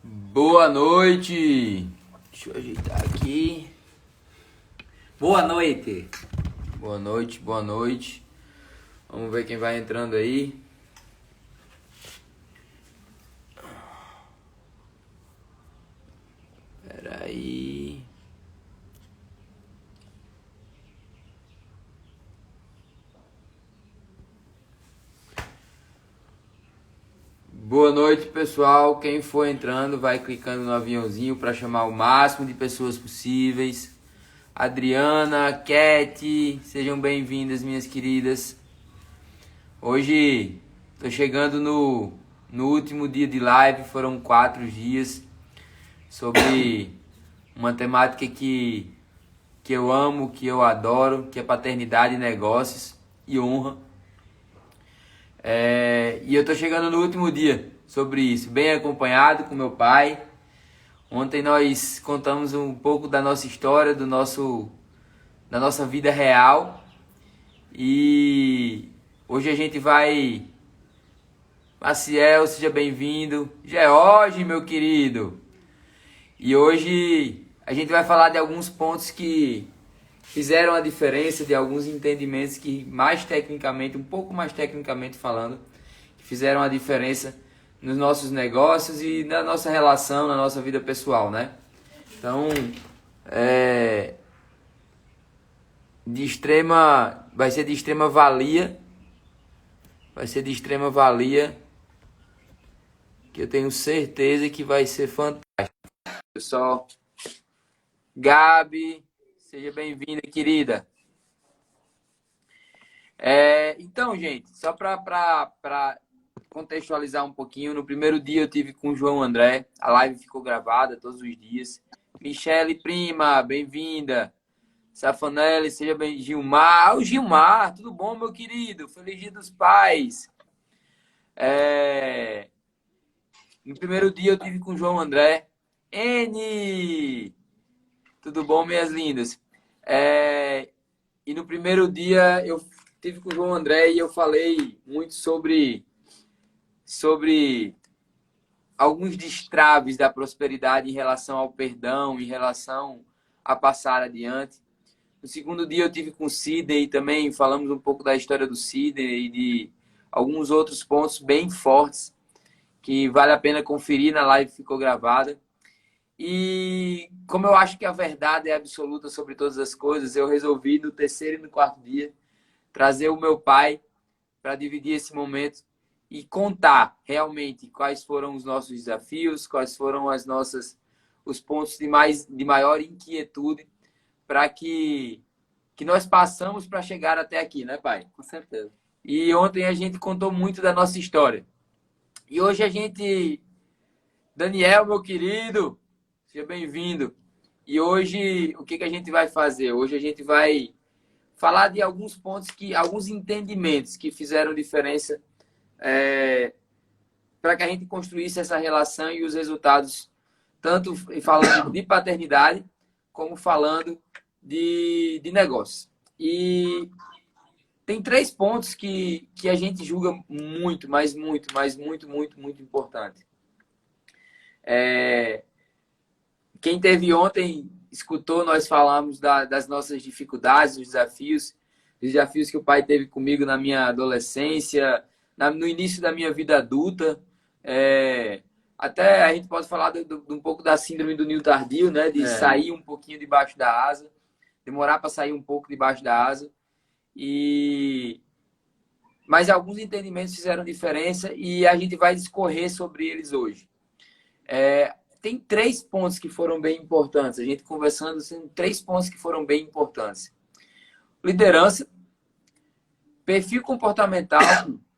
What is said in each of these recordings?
Boa noite. Deixa eu ajeitar aqui. Boa noite. Boa noite, boa noite. Vamos ver quem vai entrando aí. Pera aí. Boa noite, pessoal. Quem for entrando, vai clicando no aviãozinho para chamar o máximo de pessoas possíveis. Adriana, Cat, sejam bem-vindas, minhas queridas. Hoje estou chegando no último dia de live, foram 4 dias, sobre uma temática que eu amo, que eu adoro, que é paternidade, negócios e honra. E eu estou chegando no último dia sobre isso, bem acompanhado com meu pai. Ontem nós contamos um pouco da nossa história, da nossa vida real. E hoje a gente vai... Maciel, seja bem-vindo. George, meu querido. E hoje a gente vai falar de alguns pontos que fizeram a diferença, de alguns entendimentos que um pouco mais tecnicamente falando, que fizeram a diferença nos nossos negócios e na nossa relação, na nossa vida pessoal, né? Então, vai ser de extrema valia, que eu tenho certeza que vai ser fantástico. Pessoal, Gabi, seja bem-vinda, querida. Então, gente, só para contextualizar um pouquinho, no primeiro dia eu tive com o João André, a live ficou gravada todos os dias. Michele Prima, bem-vinda. Safanelli, seja bem-vindo. Gilmar, o Gilmar, tudo bom, meu querido? Feliz Dia dos Pais. No primeiro dia eu tive com o João André. N, tudo bom, minhas lindas? E no primeiro dia eu tive com o João André e eu falei muito sobre alguns destraves da prosperidade em relação ao perdão, em relação a passar adiante. No segundo dia eu tive com o Sidney e também falamos um pouco da história do Sidney e de alguns outros pontos bem fortes que vale a pena conferir, na live ficou gravada. E como eu acho que a verdade é absoluta sobre todas as coisas, eu resolvi no terceiro e no quarto dia trazer o meu pai para dividir esse momento e contar realmente quais foram os nossos desafios, quais foram os pontos de maior inquietude para que nós passamos para chegar até aqui, né, pai? Com certeza. E ontem a gente contou muito da nossa história. E hoje Daniel, meu querido, seja bem-vindo. E hoje, o que a gente vai fazer? Hoje a gente vai falar de alguns pontos, alguns entendimentos que fizeram diferença para que a gente construísse essa relação e os resultados, tanto falando de paternidade, como falando de negócio. E tem 3 pontos que a gente julga muito, mas muito importante. Quem teve ontem, escutou, nós falamos das nossas dificuldades, dos desafios que o pai teve comigo na minha adolescência, no início da minha vida adulta. Até a gente pode falar de um pouco da síndrome do ninho tardio, né? De sair um pouquinho debaixo da asa, demorar para sair um pouco debaixo da asa. Mas alguns entendimentos fizeram diferença e a gente vai discorrer sobre eles hoje. Tem 3 pontos que foram bem importantes. A gente conversando, tem 3 pontos que foram bem importantes. Liderança, perfil comportamental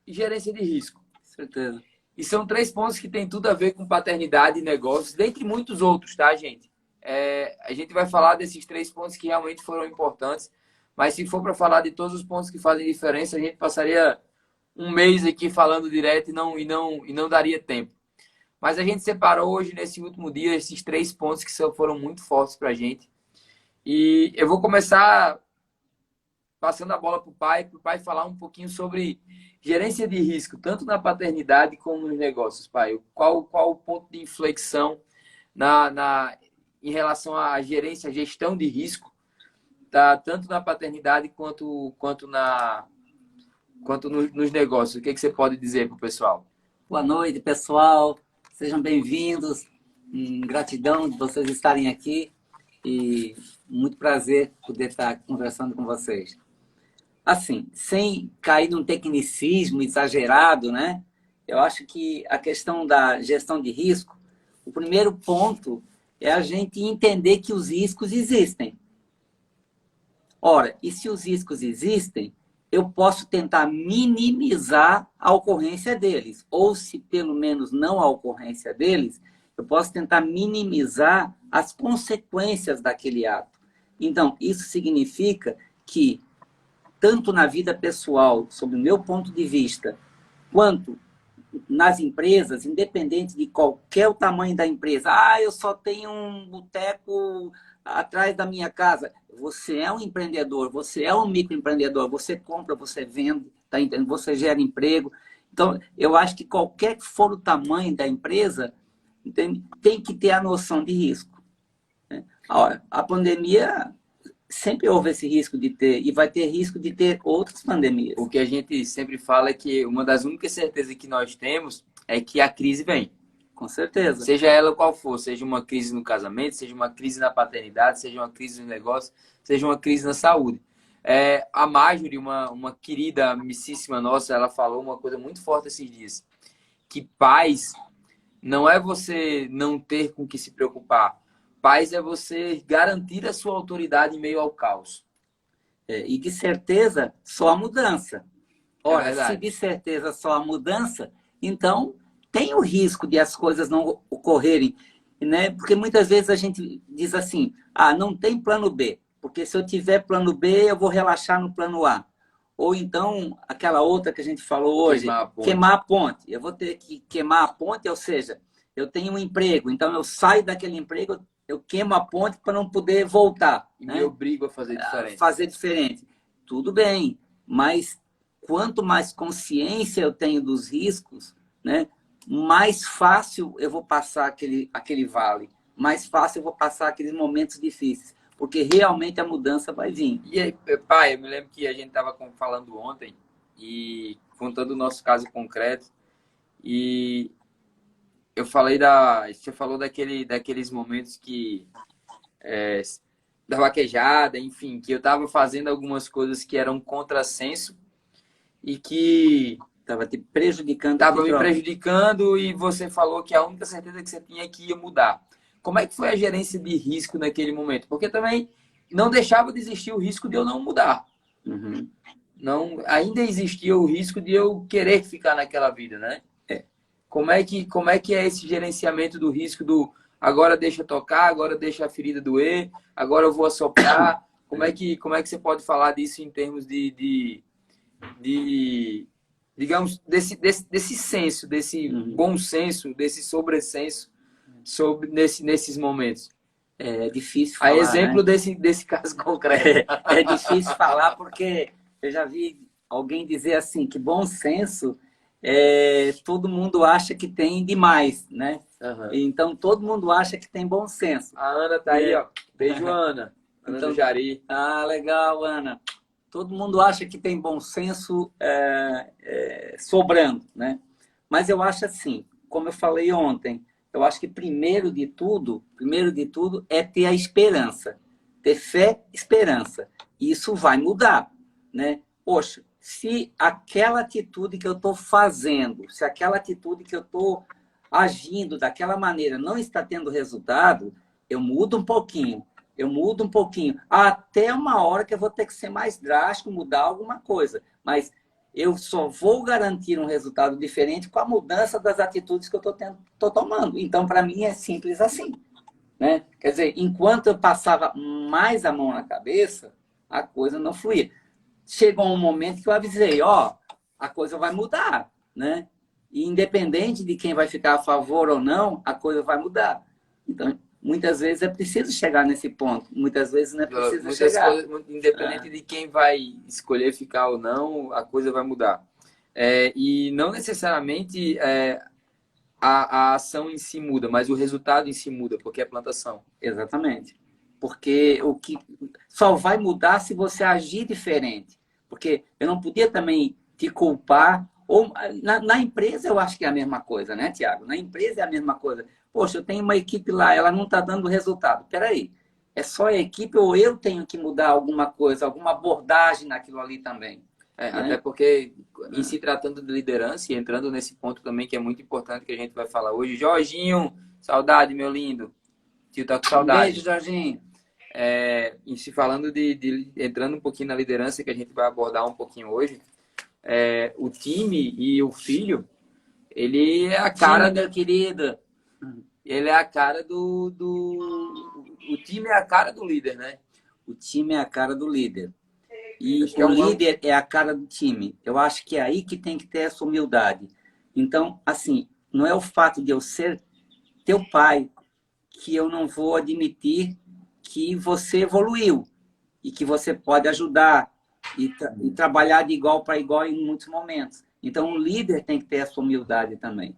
e gerência de risco. Certeza. E são 3 pontos que tem tudo a ver com paternidade e negócios, dentre muitos outros, tá, gente? A gente vai falar desses 3 pontos que realmente foram importantes, mas se for para falar de todos os pontos que fazem diferença, a gente passaria um mês aqui falando direto e não daria tempo. Mas a gente separou hoje, nesse último dia, esses 3 pontos que foram muito fortes para a gente. E eu vou começar passando a bola para o pai falar um pouquinho sobre gerência de risco, tanto na paternidade como nos negócios, pai. Qual o ponto de inflexão em relação à gerência, gestão de risco, tá? Tanto na paternidade quanto nos negócios. O que você pode dizer para o pessoal? Boa noite, pessoal. Sejam bem-vindos. Gratidão de vocês estarem aqui e muito prazer poder estar conversando com vocês. Assim, sem cair num tecnicismo exagerado, né? Eu acho que a questão da gestão de risco, o primeiro ponto é a gente entender que os riscos existem. Ora, e se os riscos existem, eu posso tentar minimizar a ocorrência deles. Ou se pelo menos não a ocorrência deles, eu posso tentar minimizar as consequências daquele ato. Então, isso significa que, tanto na vida pessoal, sob o meu ponto de vista, quanto nas empresas, independente de qualquer o tamanho da empresa, eu só tenho um boteco atrás da minha casa. Você é um empreendedor, você é um microempreendedor, você compra, você vende, tá entendendo? Você gera emprego. Então, eu acho que qualquer que for o tamanho da empresa, tem que ter a noção de risco. Né? A pandemia sempre houve esse risco de ter, e vai ter risco de ter outras pandemias. O que a gente sempre fala é que uma das únicas certezas que nós temos é que a crise vem. Com certeza. Seja ela qual for, seja uma crise no casamento, seja uma crise na paternidade, seja uma crise no negócio, seja uma crise na saúde. A Marjorie, uma querida amicíssima nossa, ela falou uma coisa muito forte esses dias, que paz não é você não ter com que se preocupar. Paz é você garantir a sua autoridade em meio ao caos. E de certeza, só a mudança. Ora, verdade. se de certeza só a mudança, então tem o risco de as coisas não ocorrerem. Né? Porque muitas vezes a gente diz assim, não tem plano B, porque se eu tiver plano B, eu vou relaxar no plano A. Ou então, aquela outra que a gente falou hoje, queimar a ponte. Eu vou ter que queimar a ponte, ou seja, eu tenho um emprego, então eu saio daquele emprego, eu queimo a ponte para não poder voltar. E né? me obrigo a fazer diferente. Fazer diferente. Tudo bem, mas quanto mais consciência eu tenho dos riscos, né, mais fácil eu vou passar aquele vale. Mais fácil eu vou passar aqueles momentos difíceis. Porque realmente a mudança vai vir. E aí, pai, eu me lembro que a gente estava falando ontem e contando o nosso caso concreto. E eu falei você falou daqueles momentos que da vaquejada, enfim, que eu estava fazendo algumas coisas que eram contrassenso e que estava te prejudicando. Estava me prejudicando e você falou que a única certeza que você tinha é que ia mudar. Como é que foi a gerência de risco naquele momento? Porque também não deixava de existir o risco de eu não mudar. Uhum. Não, ainda existia o risco de eu querer ficar naquela vida, né? Como é que é esse gerenciamento do risco do agora deixa tocar, agora deixa a ferida doer, agora eu vou assoprar? Como é que você pode falar disso em termos de digamos, desse senso, desse bom senso, desse sobressenso nesses momentos? É difícil falar, a exemplo, né? desse caso concreto. É difícil falar porque eu já vi alguém dizer assim, que bom senso todo mundo acha que tem demais, né? Uhum. Então, todo mundo acha que tem bom senso. A Ana tá aí, ó. Beijo, Ana. Ana do Jari. Legal, Ana. Todo mundo acha que tem bom senso sobrando, né? Mas eu acho assim, como eu falei ontem, eu acho que primeiro de tudo é ter a esperança. Ter fé, esperança. Isso vai mudar, né? Poxa, se aquela atitude que eu estou fazendo, se aquela atitude que eu estou agindo daquela maneira não está tendo resultado, eu mudo um pouquinho. Até uma hora que eu vou ter que ser mais drástico, mudar alguma coisa. Mas eu só vou garantir um resultado diferente com a mudança das atitudes que eu estou tomando. Então, para mim, é simples assim. Né? Quer dizer, enquanto eu passava mais a mão na cabeça, a coisa não fluía. Chegou um momento que eu avisei, a coisa vai mudar. Né? E independente de quem vai ficar a favor ou não, a coisa vai mudar. Então, muitas vezes é preciso chegar nesse ponto. Muitas vezes não é preciso Muitas chegar. coisas, independente de quem vai escolher ficar ou não, a coisa vai mudar. E não necessariamente a ação em si muda, mas o resultado em si muda, porque é plantação. Exatamente. Porque o que só vai mudar se você agir diferente. Porque eu não podia também te culpar. Ou na empresa eu acho que é a mesma coisa, né, Tiago? Na empresa é a mesma coisa. Poxa, eu tenho uma equipe lá, ela não está dando resultado. Peraí, é só a equipe ou eu tenho que mudar alguma coisa, alguma abordagem naquilo ali também? Né? Até porque, em se tratando de liderança, e entrando nesse ponto também que é muito importante que a gente vai falar hoje. Jorginho, saudade, meu lindo. Tio tá com Um beijo, saudade. Jorginho. Em se falando entrando um pouquinho na liderança, que a gente vai abordar um pouquinho hoje, o time e o filho, ele é a cara, Time, meu querido. ele é a cara o time é a cara do líder, né? O time é a cara do líder. E Acho que o líder é a cara do time. Eu acho que é aí que tem que ter essa humildade. Então, assim, não é o fato de eu ser teu pai que eu não vou admitir que você evoluiu e que você pode ajudar e trabalhar de igual para igual em muitos momentos. Então, o líder tem que ter essa humildade também.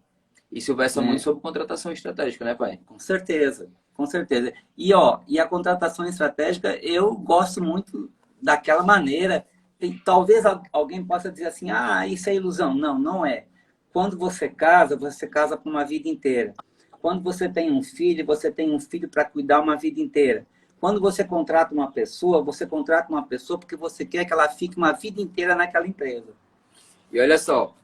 Isso versa Né? muito sobre contratação estratégica, né, pai? Com certeza, com certeza. E a contratação estratégica, eu gosto muito daquela maneira. Talvez alguém possa dizer assim, isso é ilusão. Não, não é. Quando você casa por uma vida inteira. Quando você tem um filho para cuidar uma vida inteira. Quando você contrata uma pessoa porque você quer que ela fique uma vida inteira naquela empresa. E olha só,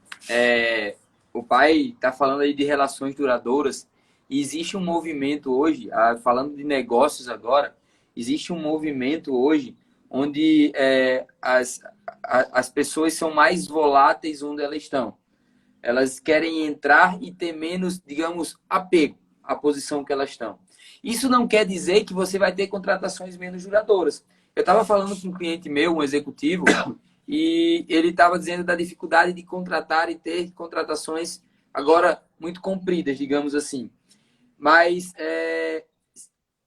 o pai está falando aí de relações duradouras e existe um movimento hoje, falando de negócios agora, existe um movimento hoje onde as pessoas são mais voláteis onde elas estão. Elas querem entrar e ter menos, digamos, apego à posição que elas estão. Isso não quer dizer que você vai ter contratações menos duradouras. Eu estava falando com um cliente meu, um executivo, e ele estava dizendo da dificuldade de contratar e ter contratações agora muito compridas, digamos assim. Mas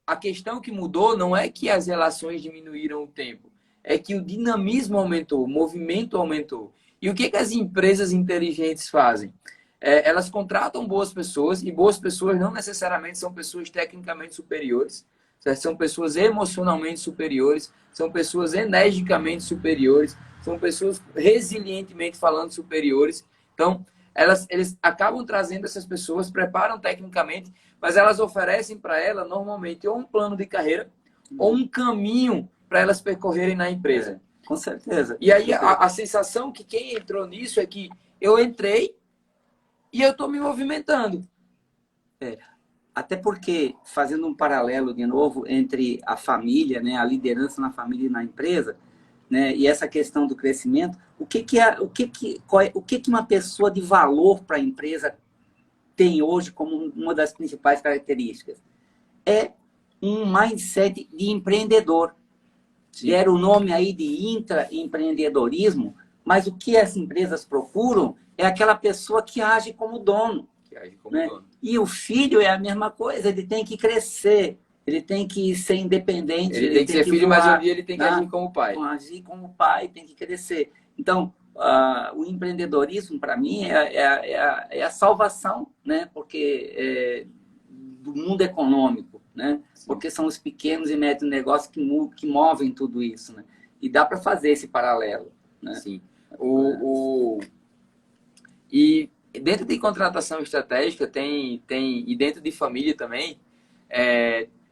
a questão que mudou não é que as relações diminuíram o tempo, é que o dinamismo aumentou, o movimento aumentou. E o que as empresas inteligentes fazem? Elas contratam boas pessoas, e boas pessoas não necessariamente são pessoas tecnicamente superiores, certo? São pessoas emocionalmente superiores, são pessoas energicamente superiores, são pessoas resilientemente falando superiores. Então, eles acabam trazendo essas pessoas, preparam tecnicamente, mas elas oferecem para ela, normalmente, ou um plano de carreira, ou um caminho para elas percorrerem na empresa. Com certeza. E aí a sensação que quem entrou nisso é que eu entrei e eu estou me movimentando. Até porque, fazendo um paralelo de novo entre a família, né, a liderança na família e na empresa, né, e essa questão do crescimento, o que uma pessoa de valor para a empresa tem hoje como uma das principais características? É um mindset de empreendedor. Deram o nome aí de intraempreendedorismo, mas o que as empresas procuram é aquela pessoa que age como dono. Né? E o filho é a mesma coisa, ele tem que crescer, ele tem que ser independente. Ele tem que ser filho, voar, mas um dia ele tem que agir como pai. Agir como pai, tem que crescer. Então, o empreendedorismo, para mim, é a salvação, né? Porque do mundo econômico, né? Porque são os pequenos e médios negócios que movem tudo isso, né? E dá para fazer esse paralelo, né? Sim. E dentro de contratação estratégica e dentro de família também,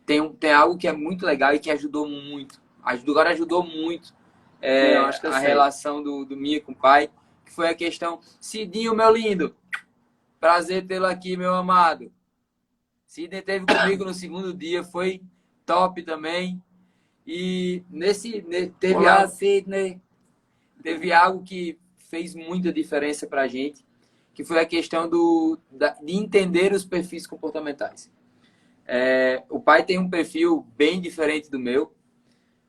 tem algo que é muito legal e que ajudou muito. Agora ajudou muito a relação do Mia com o pai, que foi a questão: Cidinho, meu lindo, prazer tê-lo aqui, meu amado. Sidney esteve comigo no segundo dia, foi top também. E Olá, Sidney. Teve algo que fez muita diferença para a gente, que foi a questão de entender os perfis comportamentais. O pai tem um perfil bem diferente do meu.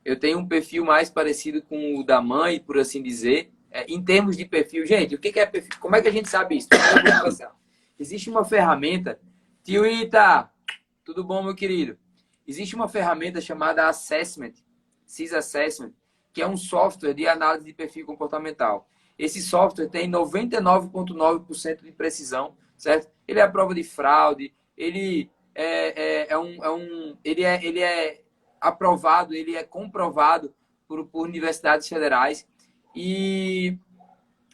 Eu tenho um perfil mais parecido com o da mãe, por assim dizer. Em termos de perfil, gente, o que é perfil? Como é que a gente sabe isso? Existe uma ferramenta. Tio Ita, tudo bom, meu querido? existe uma ferramenta chamada Assessment, CIS Assessment, que é um software de análise de perfil comportamental. Esse software tem 99,9% de precisão, certo? Ele é a prova de fraude, ele ele é aprovado, ele é comprovado por universidades federais. E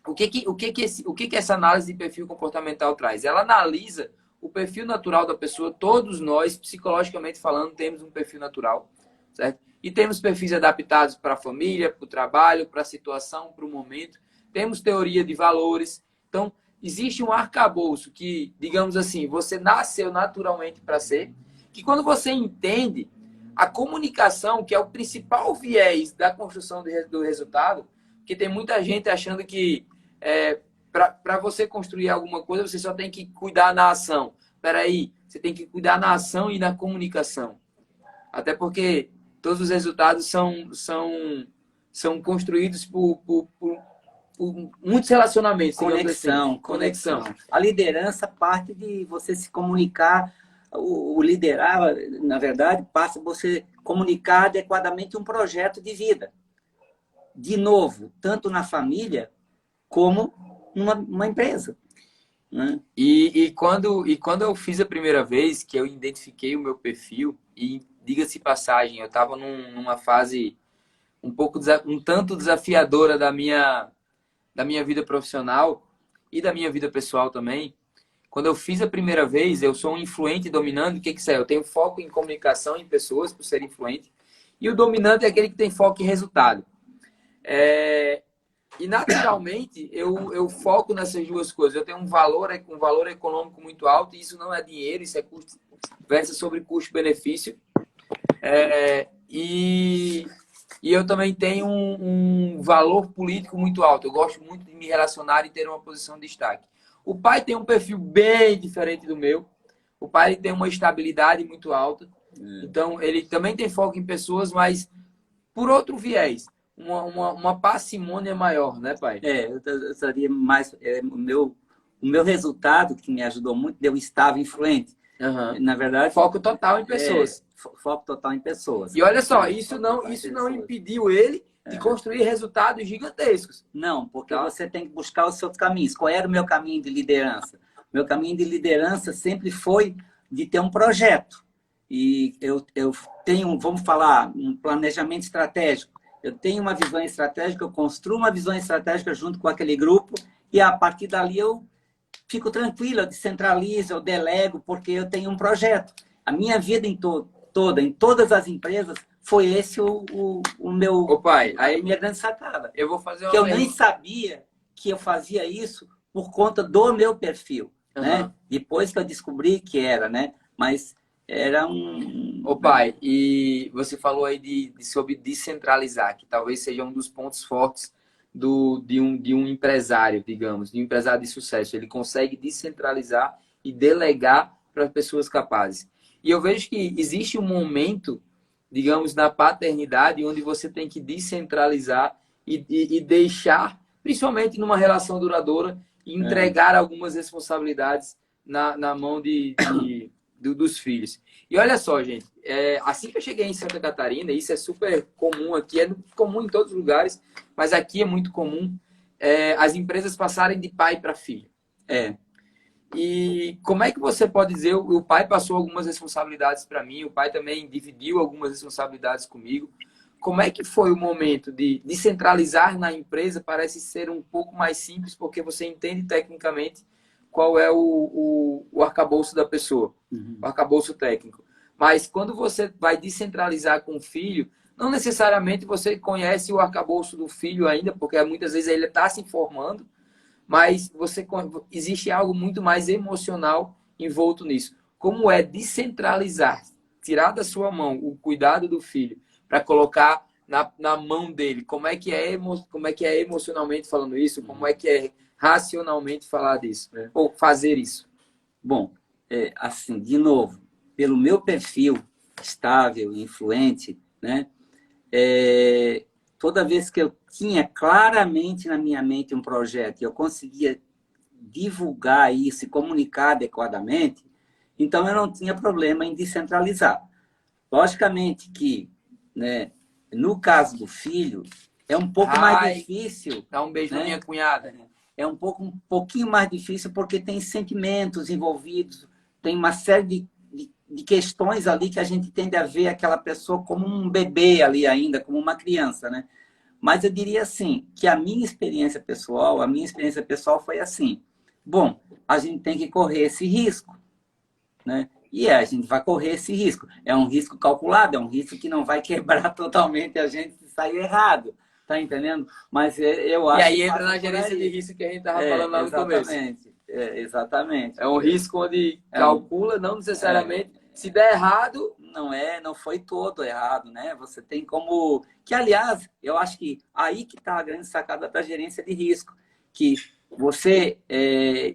o que essa análise de perfil comportamental traz? Ela analisa o perfil natural da pessoa. Todos nós, psicologicamente falando, temos um perfil natural, certo? E temos perfis adaptados para a família, para o trabalho, para a situação, para o momento. Temos teoria de valores. Então, existe um arcabouço que, digamos assim, você nasceu naturalmente para ser, que quando você entende a comunicação, que é o principal viés da construção do resultado, que tem muita gente achando que para você construir alguma coisa, você só tem que cuidar na ação. Espera aí, você tem que cuidar na ação e na comunicação. Até porque todos os resultados são construídos por muitos relacionamentos. Conexão. A liderança parte de você se comunicar. O liderar, na verdade, passa você comunicar adequadamente um projeto de vida. De novo, tanto na família como numa empresa. Né? E quando eu fiz a primeira vez, que eu identifiquei o meu perfil, e diga-se passagem, eu estava numa fase um tanto desafiadora da minha vida profissional e da minha vida pessoal também. Quando eu fiz a primeira vez, eu sou um influente dominante. O que é? Eu tenho foco em comunicação em pessoas, por ser influente. E o dominante é aquele que tem foco em resultado. E naturalmente, eu foco nessas duas coisas. Eu tenho um valor econômico muito alto, e isso não é dinheiro, isso é custo, versa sobre custo-benefício. E eu também tenho um valor político muito alto. Eu gosto muito de me relacionar e ter uma posição de destaque. O pai tem um perfil bem diferente do meu. O pai tem uma estabilidade muito alta. Então, ele também tem foco em pessoas, mas por outro viés. Uma parcimônia maior, né, pai? Eu seria mais... o meu resultado, que me ajudou muito, eu estava influente. Uhum. Na verdade... Foco total em pessoas. Foco total em pessoas. E olha só, isso não impediu ele de construir resultados gigantescos. Não, porque você tem que buscar os seus caminhos. Qual era o meu caminho de liderança? Meu caminho de liderança sempre foi de ter um projeto. E eu tenho, vamos falar, um planejamento estratégico. Eu tenho uma visão estratégica, eu construo uma visão estratégica junto com aquele grupo, e a partir dali eu fico tranquilo, eu descentralizo, eu delego, porque eu tenho um projeto. A minha vida em todas as empresas, foi esse o meu... Ô pai, a minha grande sacada. Eu vou fazer uma que eu nem sabia que eu fazia isso por conta do meu perfil. Né? Depois que eu descobri que era, né? Mas era Ô pai, e você falou aí sobre descentralizar, que talvez seja um dos pontos fortes de um empresário, digamos, de um empresário de sucesso. Ele consegue descentralizar e delegar para pessoas capazes. E eu vejo que existe um momento, digamos, na paternidade, onde você tem que descentralizar e deixar, principalmente numa relação duradoura, entregar algumas responsabilidades na mão dos filhos. E olha só, gente, assim que eu cheguei em Santa Catarina, isso é super comum aqui, é comum em todos os lugares, mas aqui é muito comum, as empresas passarem de pai para filho. E como é que você pode dizer, o pai passou algumas responsabilidades para mim, o pai também dividiu algumas responsabilidades comigo. Como é que foi o momento de descentralizar na empresa? Parece ser um pouco mais simples, porque você entende tecnicamente qual é o arcabouço da pessoa, o arcabouço técnico. Mas quando você vai descentralizar com o filho, não necessariamente você conhece o arcabouço do filho ainda, porque muitas vezes ele está se informando, mas existe algo muito mais emocional envolto nisso. Como é descentralizar, tirar da sua mão o cuidado do filho para colocar na mão dele? Como é que é emocionalmente falando isso? Como é que é racionalmente falar disso? Ou fazer isso? Bom, assim, de novo, pelo meu perfil estável, influente, né? Toda vez que eu tinha claramente na minha mente um projeto e eu conseguia divulgar isso e comunicar adequadamente, então eu não tinha problema em descentralizar. Logicamente que, né, no caso do filho, é um pouco mais difícil. Dá um beijo, né, na minha cunhada. É um pouquinho mais difícil porque tem sentimentos envolvidos, tem uma série de questões ali que a gente tende a ver aquela pessoa como um bebê ali ainda, como uma criança, né? Mas eu diria assim, que a minha experiência pessoal foi assim. Bom, a gente tem que correr esse risco, né? E a gente vai correr esse risco. É um risco calculado, é um risco que não vai quebrar totalmente a gente se sair errado. Tá entendendo? Mas eu acho. E aí entra na gerência de risco que a gente estava falando lá no começo. Exatamente. É um risco onde calcula, não necessariamente. Se der errado, não foi todo errado, né? Você tem como... Que, aliás, eu acho que aí que está a grande sacada da gerência de risco. Que você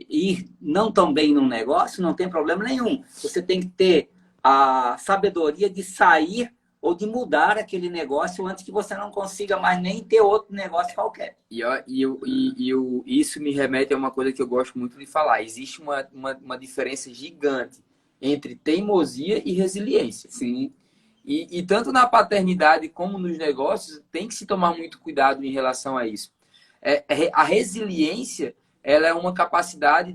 ir não tão bem num negócio, não tem problema nenhum. Você tem que ter a sabedoria de sair ou de mudar aquele negócio antes que você não consiga mais nem ter outro negócio qualquer. Isso me remete a uma coisa que eu gosto muito de falar. Existe uma diferença gigante entre teimosia e resiliência. Sim. E tanto na paternidade como nos negócios, tem que se tomar muito cuidado em relação a isso. A resiliência, ela é uma capacidade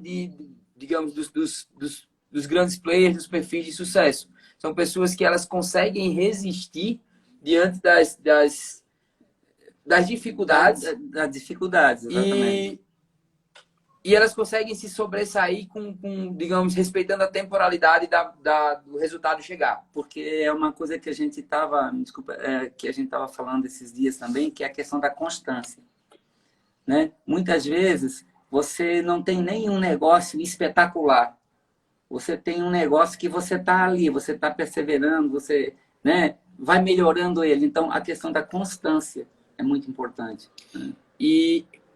digamos, dos grandes players, dos perfis de sucesso. São pessoas que elas conseguem resistir diante das dificuldades. Das dificuldades, exatamente. E elas conseguem se sobressair digamos, respeitando a temporalidade do resultado chegar. Porque é uma coisa que a gente estava, que a gente estava falando esses dias também, que é a questão da constância. Né? Muitas vezes você não tem nenhum negócio espetacular. Você tem um negócio que você está ali, você está perseverando, você, né, vai melhorando ele. Então, a questão da constância é muito importante.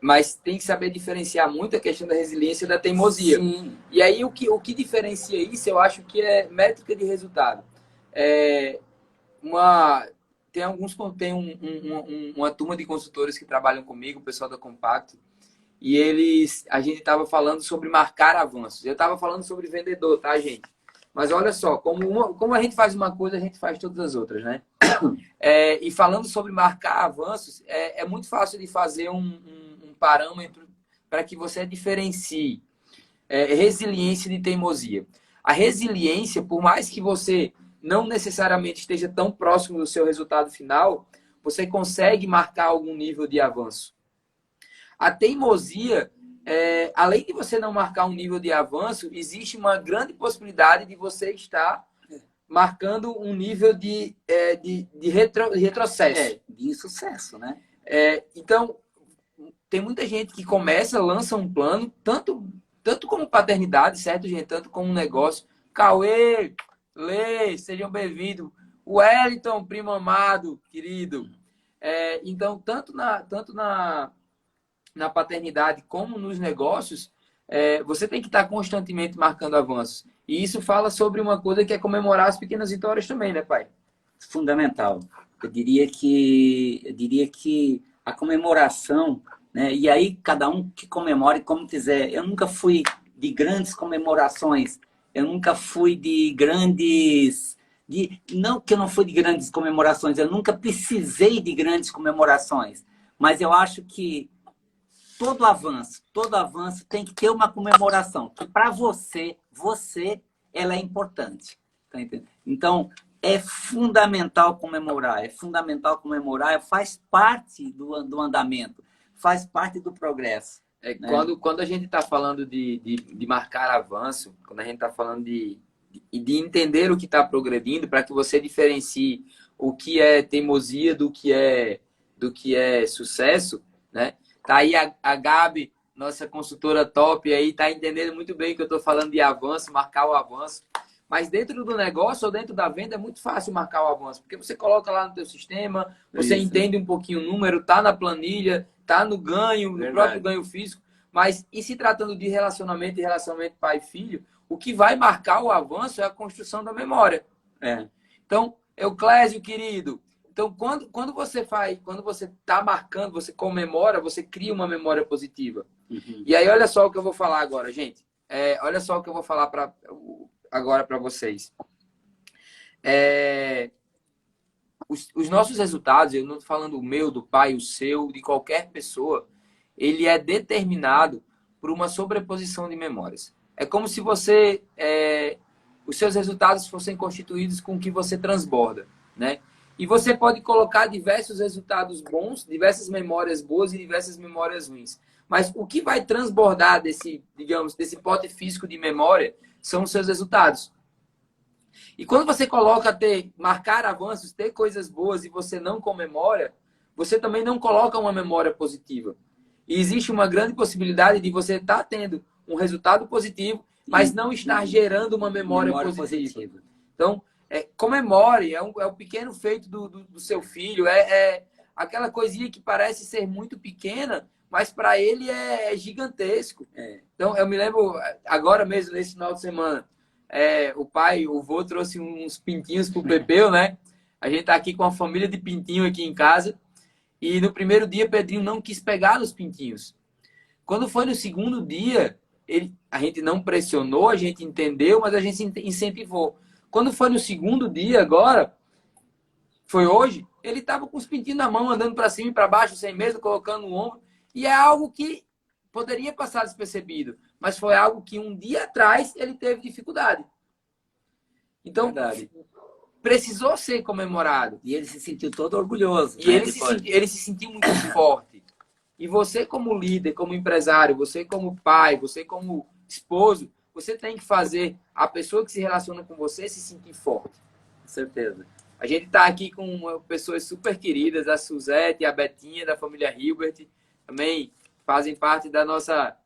Mas tem que saber diferenciar muito a questão da resiliência e da teimosia. Sim. E aí, o que diferencia isso, eu acho que é métrica de resultado. Tem uma turma de consultores que trabalham comigo, o pessoal da Compacto, e a gente estava falando sobre marcar avanços. Eu estava falando sobre vendedor, tá, gente? Mas olha só, como a gente faz uma coisa, a gente faz todas as outras, né? E falando sobre marcar avanços, é muito fácil de fazer um parâmetro para que você diferencie resiliência de teimosia. A resiliência, por mais que você não necessariamente esteja tão próximo do seu resultado final, você consegue marcar algum nível de avanço. A teimosia, além de você não marcar um nível de avanço, existe uma grande possibilidade de você estar marcando um nível de retrocesso. De insucesso, né? Então, tem muita gente que lança um plano, tanto como paternidade, certo, gente? Tanto como negócio. Cauê, Lê, sejam bem-vindos. Wellington, primo amado, querido. Então, tanto na paternidade como nos negócios, você tem que estar constantemente marcando avanços. E isso fala sobre uma coisa que é comemorar as pequenas vitórias também, né, pai? Fundamental. Eu diria que a comemoração, né, e aí cada um que comemore como quiser. Eu nunca fui de grandes comemorações, eu nunca fui de grandes... Não que eu não fui de grandes comemorações, eu nunca precisei de grandes comemorações, mas eu acho que todo avanço tem que ter uma comemoração, que para você, ela é importante. Tá entendendo? Então, é fundamental comemorar, faz parte do andamento, faz parte do progresso. Né? Quando a gente está falando de marcar avanço, quando a gente está falando de entender o que está progredindo, para que você diferencie o que é teimosia do que é sucesso, né? Tá aí a Gabi, nossa consultora top, aí tá entendendo muito bem que eu estou falando de avanço, marcar o avanço. Mas dentro do negócio ou dentro da venda é muito fácil marcar o avanço, porque você coloca lá no teu sistema, você entende um pouquinho o número, tá na planilha, tá no ganho, no próprio ganho físico. Mas e se tratando de relacionamento e relacionamento pai e filho, o que vai marcar o avanço é a construção da memória. Então, Euclésio, querido, então quando você está marcando, você comemora, você cria uma memória positiva. Uhum. E aí, olha só o que eu vou falar agora, gente. Olha só o que eu vou falar agora para vocês. É, os nossos resultados, eu não estou falando o meu, do pai, o seu, de qualquer pessoa, ele é determinado por uma sobreposição de memórias. É como se os seus resultados fossem constituídos com o que você transborda, né? E você pode colocar diversos resultados bons, diversas memórias boas e diversas memórias ruins. Mas o que vai transbordar desse pote físico de memória são os seus resultados. E quando você coloca marcar avanços, ter coisas boas e você não comemora, você também não coloca uma memória positiva. E existe uma grande possibilidade de você estar tendo um resultado positivo, mas não estar gerando uma memória positiva. Então, comemore, é o pequeno feito do seu filho, é aquela coisinha que parece ser muito pequena, mas para ele é gigantesco. Então, eu me lembro, agora mesmo, nesse final de semana, o vô trouxe uns pintinhos pro Pepeu, né? A gente tá aqui com a família de pintinho aqui em casa. E no primeiro dia, Pedrinho não quis pegar nos pintinhos. Quando foi no segundo dia, a gente não pressionou, a gente entendeu, mas a gente incentivou. Quando foi no segundo dia, agora, foi hoje, ele estava com os pintinhos na mão, andando para cima e para baixo, sem medo, colocando no ombro. E é algo que poderia passar despercebido, mas foi algo que um dia atrás ele teve dificuldade. Então, precisou ser comemorado. E ele se sentiu todo orgulhoso. E ele se sentiu muito forte. E você, como líder, como empresário, você como pai, você como esposo, você tem que fazer a pessoa que se relaciona com você se sentir forte. Com certeza. A gente está aqui com pessoas super queridas, a Suzete e a Betinha, da família Hilbert, também fazem parte da nossa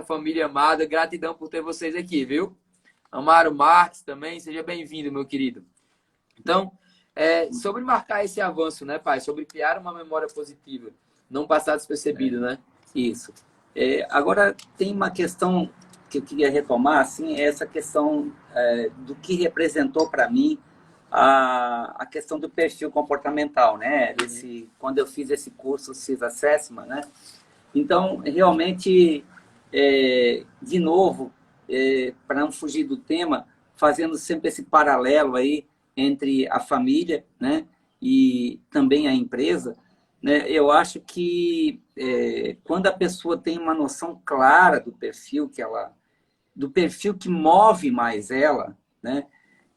família amada. Gratidão por ter vocês aqui, viu? Amaro Marques também, seja bem-vindo, meu querido. Então, sobre marcar esse avanço, né, pai? Sobre criar uma memória positiva, não passar despercebido, né? Isso. Agora, tem uma questão que eu queria retomar, assim, é essa questão do que representou para mim a questão do perfil comportamental, né? Quando eu fiz esse curso CIS Assessment, né? Então, realmente, de novo, para não fugir do tema, fazendo sempre esse paralelo aí entre a família, né, e também a empresa, né, eu acho que quando a pessoa tem uma noção clara do perfil que move mais ela, né,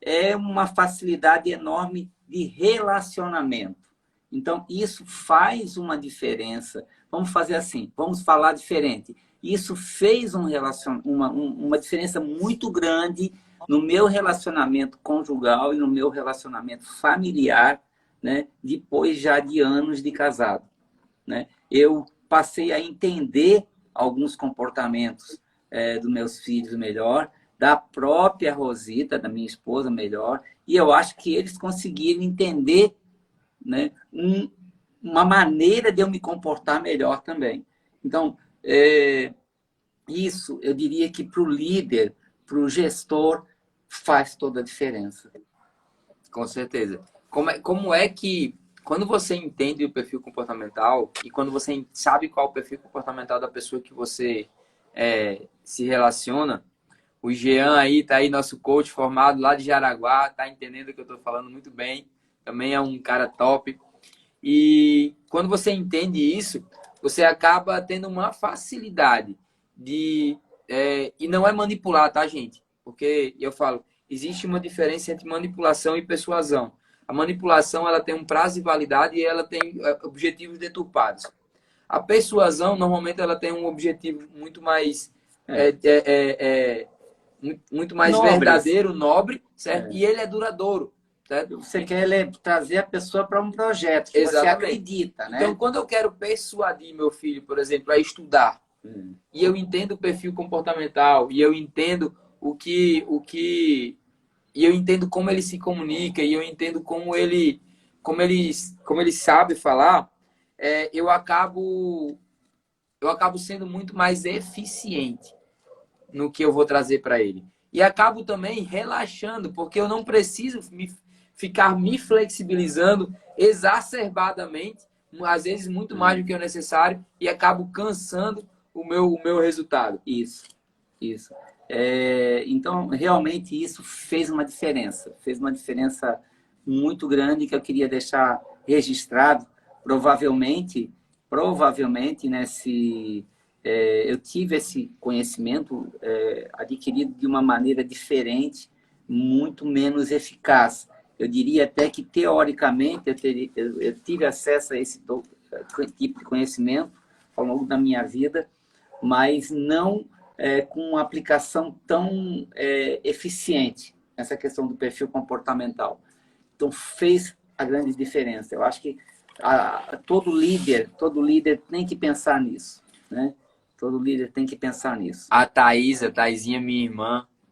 é uma facilidade enorme de relacionamento. Então, isso faz uma diferença. Vamos fazer assim, vamos falar diferente. Isso fez uma diferença muito grande no meu relacionamento conjugal e no meu relacionamento familiar, né, depois já de anos de casado, né? Eu passei a entender alguns comportamentos dos meus filhos melhor, da própria Rosita, da minha esposa melhor, e eu acho que eles conseguiram entender, né, uma maneira de eu me comportar melhor também. Então, isso eu diria que para o líder, para o gestor, faz toda a diferença. Com certeza. Como é que, quando você entende o perfil comportamental e quando você sabe qual é o perfil comportamental da pessoa que você se relaciona, o Jean aí, tá aí, nosso coach formado lá de Jaraguá, tá entendendo o que eu tô falando muito bem, também é um cara top. E quando você entende isso, você acaba tendo uma facilidade e não é manipular, tá, gente? Porque eu falo, existe uma diferença entre manipulação e persuasão. A manipulação, ela tem um prazo de validade e ela tem objetivos deturpados. A persuasão, normalmente, ela tem um objetivo muito mais muito mais verdadeiro, nobre, certo? E ele é duradouro. Certo? Você quer trazer a pessoa para um projeto que você acredita, né? Então, quando eu quero persuadir meu filho, por exemplo, a estudar, e eu entendo o perfil comportamental, e eu entendo e eu entendo como ele se comunica, e eu entendo como ele sabe falar, eu acabo sendo muito mais eficiente no que eu vou trazer para ele. E acabo também relaxando, porque eu não preciso ficar me flexibilizando exacerbadamente, às vezes muito mais do que o necessário, e acabo cansando o meu resultado. Isso. Então, realmente, isso fez uma diferença muito grande que eu queria deixar registrado. Provavelmente, né, eu tive esse conhecimento adquirido de uma maneira diferente, muito menos eficaz. Eu diria até que, teoricamente, eu tive acesso a esse tipo de conhecimento ao longo da minha vida, mas não com uma aplicação tão eficiente nessa questão do perfil comportamental. Então, fez a grande diferença. Eu acho que todo líder tem que pensar nisso, né? Todo líder tem que pensar nisso. A Thaisinha, minha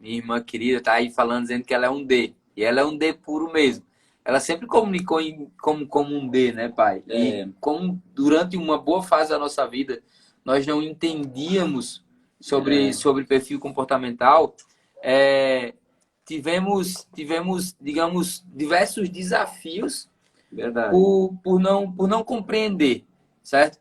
irmã querida, tá aí falando, dizendo que ela é um D. E ela é um D puro mesmo. Ela sempre comunicou como um D, né, pai? E como durante uma boa fase da nossa vida, nós não entendíamos sobre perfil comportamental, tivemos, digamos, diversos desafios. Verdade. Por não compreender, certo?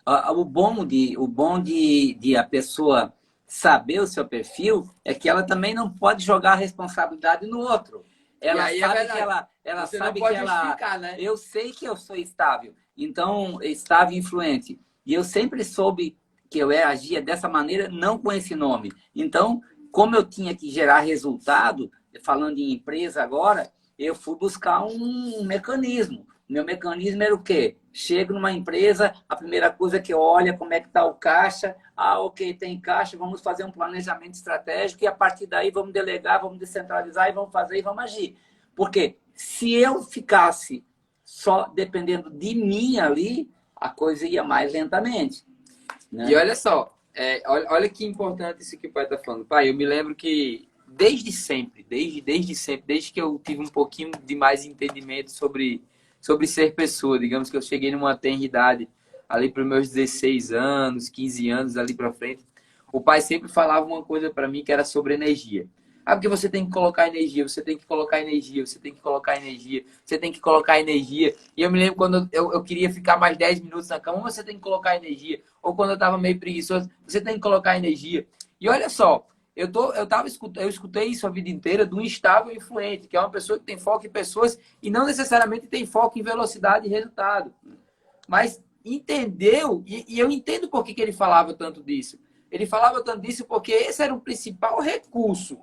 O bom de a pessoa saber o seu perfil é que ela também não pode jogar a responsabilidade no outro. Ela sabe que ela Você sabe não pode que justificar, né? eu sei que eu sou estável, então estável e influente. E eu sempre soube que eu agia dessa maneira, não com esse nome. Então, como eu tinha que gerar resultado, falando em empresa agora, eu fui buscar um mecanismo. Meu mecanismo era o quê? Chego numa empresa, a primeira coisa que eu olho é como é que está o caixa. Ok, tem caixa, vamos fazer um planejamento estratégico e a partir daí vamos delegar, vamos descentralizar e vamos fazer e vamos agir. Porque se eu ficasse só dependendo de mim ali, a coisa ia mais lentamente. Né? E olha só, olha que importante isso que o pai está falando. Pai, eu me lembro que desde sempre, desde que eu tive um pouquinho de mais entendimento sobre ser pessoa, digamos que eu cheguei numa tenridade ali para os meus 16 anos, 15 anos ali para frente, o pai sempre falava uma coisa para mim que era sobre energia. Porque você tem que colocar energia, você tem que colocar energia, você tem que colocar energia, você tem que colocar energia. E eu me lembro quando eu queria ficar mais 10 minutos na cama, você tem que colocar energia. Ou quando eu estava meio preguiçoso, você tem que colocar energia. E olha só, eu escutei isso a vida inteira de um estável influente, que é uma pessoa que tem foco em pessoas e não necessariamente tem foco em velocidade e resultado. Mas entendeu, e eu entendo por que ele falava tanto disso. Ele falava tanto disso porque esse era o principal recurso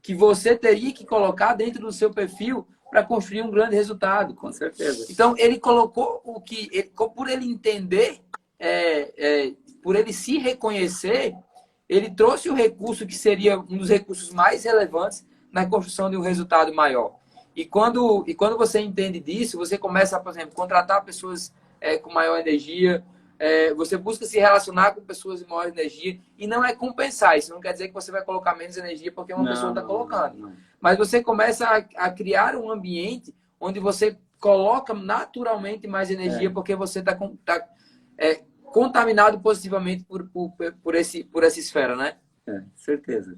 que você teria que colocar dentro do seu perfil para construir um grande resultado. Com certeza. Então, ele colocou por ele entender, por ele se reconhecer, ele trouxe o recurso que seria um dos recursos mais relevantes na construção de um resultado maior. E quando você entende disso, você começa, por exemplo, contratar pessoas com maior energia, você busca se relacionar com pessoas de maior energia e não é compensar. Isso não quer dizer que você vai colocar menos energia porque uma pessoa está colocando. Não. Mas você começa a criar um ambiente onde você coloca naturalmente mais energia porque você está contaminado positivamente por essa esfera, né? Certeza.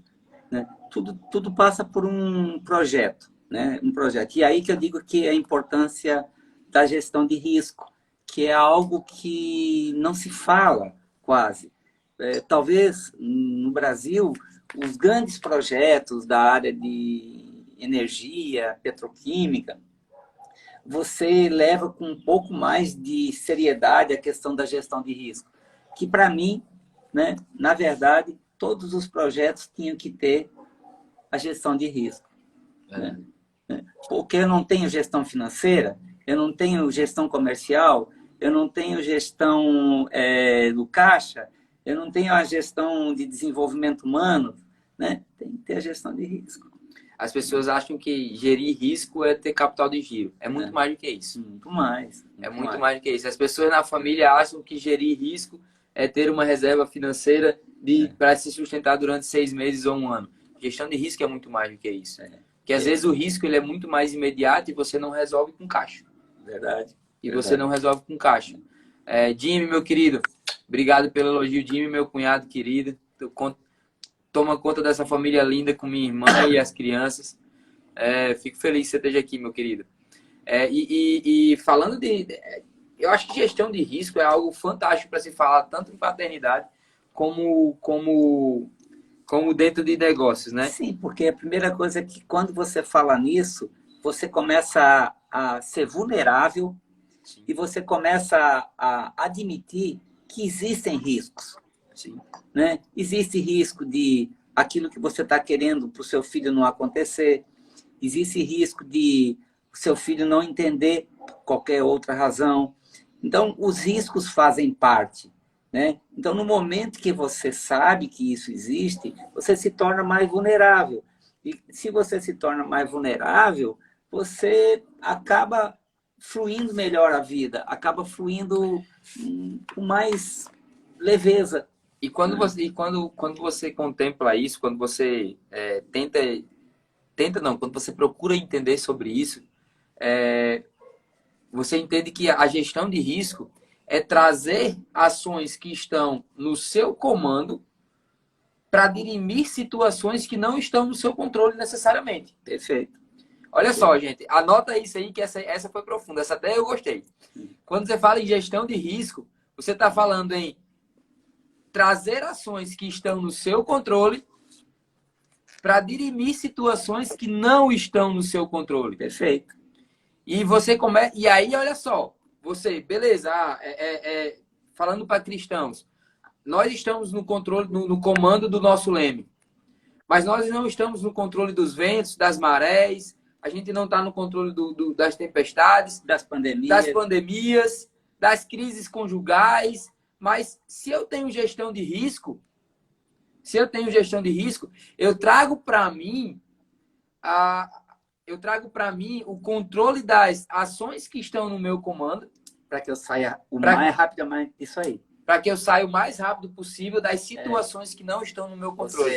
Né? Tudo passa por um projeto, né? Um projeto. E aí que eu digo que a importância da gestão de risco, que é algo que não se fala quase. Talvez no Brasil, os grandes projetos da área de energia, petroquímica, você leva com um pouco mais de seriedade a questão da gestão de risco. Que, para mim, né, na verdade, todos os projetos tinham que ter a gestão de risco. Né? Porque eu não tenho gestão financeira, eu não tenho gestão comercial, eu não tenho gestão do caixa, eu não tenho a gestão de desenvolvimento humano, né? Tem que ter a gestão de risco. As pessoas acham que gerir risco é ter capital de giro. É muito mais do que isso. Muito mais. Muito mais do que isso. As pessoas na família acham que gerir risco é ter uma reserva financeira para se sustentar durante 6 meses ou um ano. Gestão de risco é muito mais do que isso. Porque às vezes o risco ele é muito mais imediato e você não resolve com caixa. Verdade. Você não resolve com caixa. Jimmy, meu querido, obrigado pelo elogio. Jimmy, meu cunhado querido. Toma conta dessa família linda com minha irmã e as crianças. Fico feliz que você esteja aqui, meu querido. E falando eu acho que gestão de risco é algo fantástico para se falar, tanto em paternidade como dentro de negócios, né? Sim, porque a primeira coisa é que quando você fala nisso, você começa a ser vulnerável. Sim. E você começa a admitir que existem riscos. Sim. Né? Existe risco de aquilo que você está querendo para o seu filho não acontecer. Existe risco de o seu filho não entender qualquer outra razão. Então, os riscos fazem parte. Né? Então, no momento que você sabe que isso existe, você se torna mais vulnerável. E se você se torna mais vulnerável, você acaba fluindo melhor a vida, acaba fluindo com mais leveza. E quando você contempla isso, quando você quando você procura entender sobre isso, você entende que a gestão de risco é trazer ações que estão no seu comando para dirimir situações que não estão no seu controle necessariamente. Perfeito. Olha só, gente, anota isso aí, que essa foi profunda, essa até eu gostei. Quando você fala em gestão de risco, você está falando em trazer ações que estão no seu controle para dirimir situações que não estão no seu controle. Perfeito. E você começa. E aí, olha só, você, beleza, falando para cristãos, nós estamos no controle, no comando do nosso leme. Mas nós não estamos no controle dos ventos, das marés, a gente não está no controle das tempestades, das pandemias, das crises conjugais. Mas se eu tenho gestão de risco, eu trago para mim o controle das ações que estão no meu comando, para que eu saia mais rapidamente disso aí. Para que eu saia o mais rápido possível das situações que não estão no meu controle.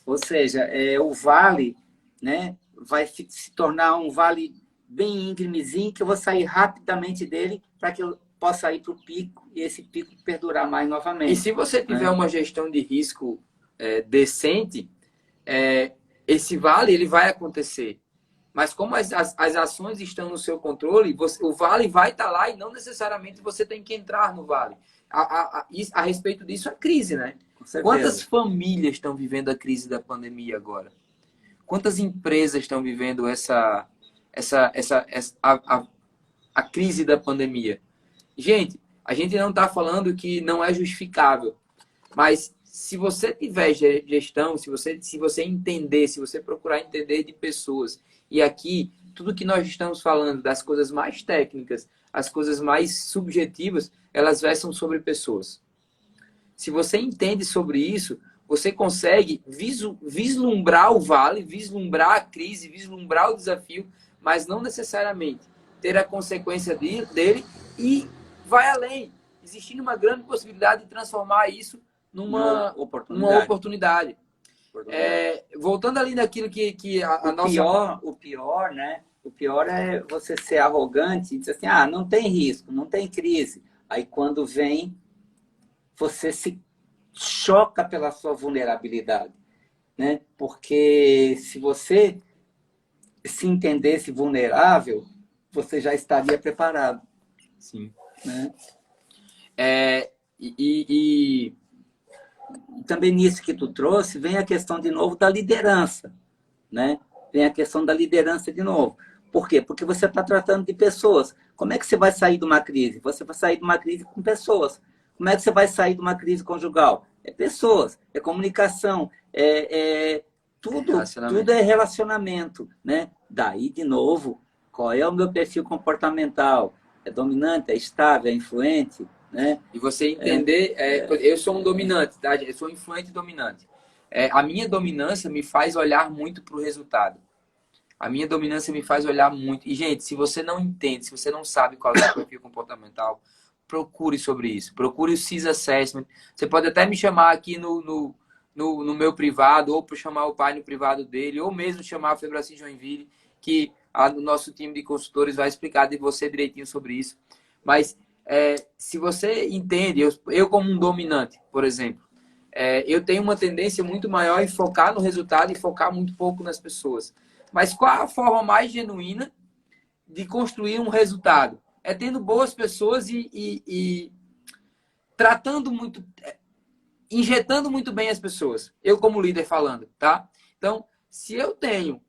Ou seja, o vale, né, vai se tornar um vale bem íngremezinho, que eu vou sair rapidamente dele para que eu possa ir para o pico e esse pico perdurar mais novamente. E se você tiver uma gestão de risco decente, esse vale ele vai acontecer. Mas como as ações estão no seu controle, o vale vai estar lá e não necessariamente você tem que entrar no vale. A respeito disso, a crise, né? Quantas famílias estão vivendo a crise da pandemia agora? Quantas empresas estão vivendo a crise da pandemia? Gente, a gente não está falando que não é justificável, mas se você tiver gestão, se você entender, se você procurar entender de pessoas, e aqui, tudo que nós estamos falando, das coisas mais técnicas, as coisas mais subjetivas, elas versam sobre pessoas. Se você entende sobre isso, você consegue vislumbrar o vale, vislumbrar a crise, vislumbrar o desafio, mas não necessariamente ter a consequência dele e vai além, existindo uma grande possibilidade de transformar isso numa oportunidade. Voltando ali naquilo que a nossa... O pior, né? O pior é você ser arrogante e dizer assim, não tem risco, não tem crise. Aí quando vem, você se choca pela sua vulnerabilidade, né? Porque se você se entendesse vulnerável, você já estaria preparado. Sim. Né? Também nisso que tu trouxe, vem a questão de novo da liderança, né? Vem a questão da liderança de novo. Por quê? Porque você está tratando de pessoas. Como é que você vai sair de uma crise? Você vai sair de uma crise com pessoas. Como é que você vai sair de uma crise conjugal? É pessoas, é comunicação, tudo é relacionamento, né? Daí, de novo, qual é o meu perfil comportamental? É dominante, é estável, é influente? Né? E você entender, eu sou um dominante, tá? Eu sou influente e dominante. A minha dominância me faz olhar muito para o resultado. A minha dominância me faz olhar muito. E, gente, se você não entende, se você não sabe qual é o perfil comportamental, procure sobre isso. Procure o CIS Assessment. Você pode até me chamar aqui no meu privado, ou para chamar o pai no privado dele, ou mesmo chamar a Febracis Joinville, que o nosso time de consultores vai explicar de você direitinho sobre isso. Mas se você entende, eu como um dominante, por exemplo, eu tenho uma tendência muito maior em focar no resultado e focar muito pouco nas pessoas. Mas qual a forma mais genuína de construir um resultado? É tendo boas pessoas e tratando muito... injetando muito bem as pessoas. Eu como líder falando, tá? Então, se eu tenho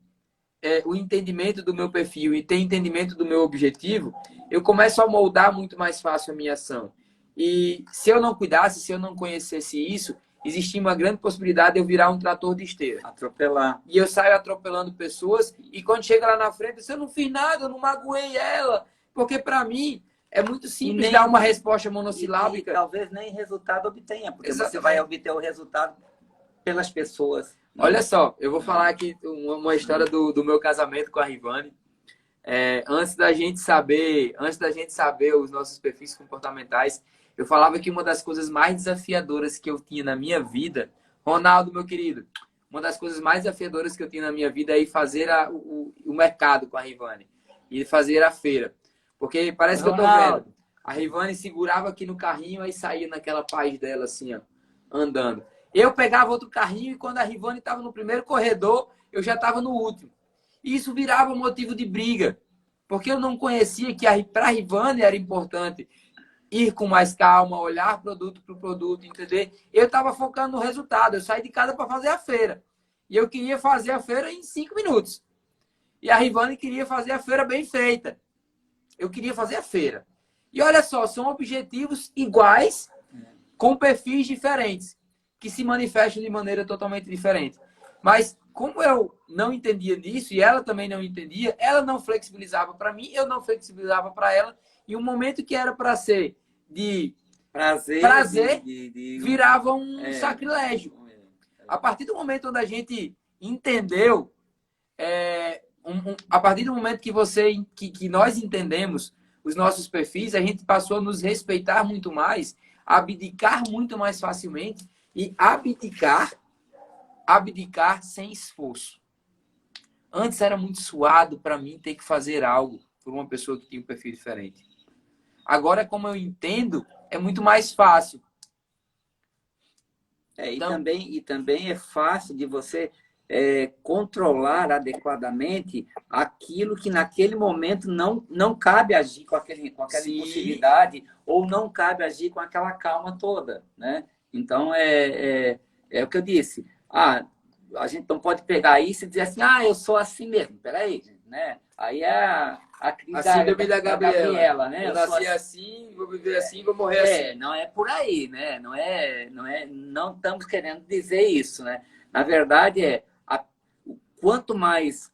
o entendimento do meu perfil e tenho entendimento do meu objetivo, eu começo a moldar muito mais fácil a minha ação. E se eu não cuidasse, se eu não conhecesse isso, existia uma grande possibilidade de eu virar um trator de esteira. Atropelar. E eu saio atropelando pessoas e quando chega lá na frente, eu não fiz nada, eu não magoei ela. Porque para mim é muito simples dar uma resposta monossilábica. E talvez nem resultado obtenha, porque Exatamente. você vai obter o resultado pelas pessoas. Né? Olha só, eu vou falar aqui uma história do meu casamento com a Rivane. Antes da gente saber os nossos perfis comportamentais, eu falava que uma das coisas mais desafiadoras que eu tinha na minha vida, Ronaldo, meu querido, uma das coisas mais desafiadoras que eu tinha na minha vida é ir fazer o mercado com a Rivane e fazer a feira. Porque parece que eu tô vendo. A Rivane segurava aqui no carrinho e saía naquela paz dela assim, ó, andando. Eu pegava outro carrinho e quando a Rivane estava no primeiro corredor, eu já estava no último. E isso virava motivo de briga. Porque eu não conhecia que para a Rivane era importante ir com mais calma, olhar produto por produto, entender? Eu estava focando no resultado. Eu saí de casa para fazer a feira. E eu queria fazer a feira em 5 minutos. E a Rivane queria fazer a feira bem feita. Eu queria fazer a feira. E olha só, são objetivos iguais, com perfis diferentes, que se manifestam de maneira totalmente diferente. Mas como eu não entendia disso, e ela também não entendia, ela não flexibilizava para mim, eu não flexibilizava para ela, e um momento que era para ser de prazer virava um sacrilégio. A partir do momento onde a gente entendeu, a partir do momento que nós entendemos os nossos perfis, a gente passou a nos respeitar muito mais, a abdicar muito mais facilmente e abdicar sem esforço. Antes era muito suado para mim ter que fazer algo por uma pessoa que tinha um perfil diferente. Agora, como eu entendo, é muito mais fácil. Então... E também é fácil de você controlar adequadamente aquilo que naquele momento não cabe agir com aquela impulsividade ou não cabe agir com aquela calma toda, né? Então, é o que eu disse. A gente não pode pegar isso e dizer assim, eu sou assim mesmo. Peraí, né? Aí é a crise da Gabriela, né? Eu nasci assim, vou viver assim, vou morrer assim. Não é por aí, né? Não estamos querendo dizer isso, né? Na verdade, quanto mais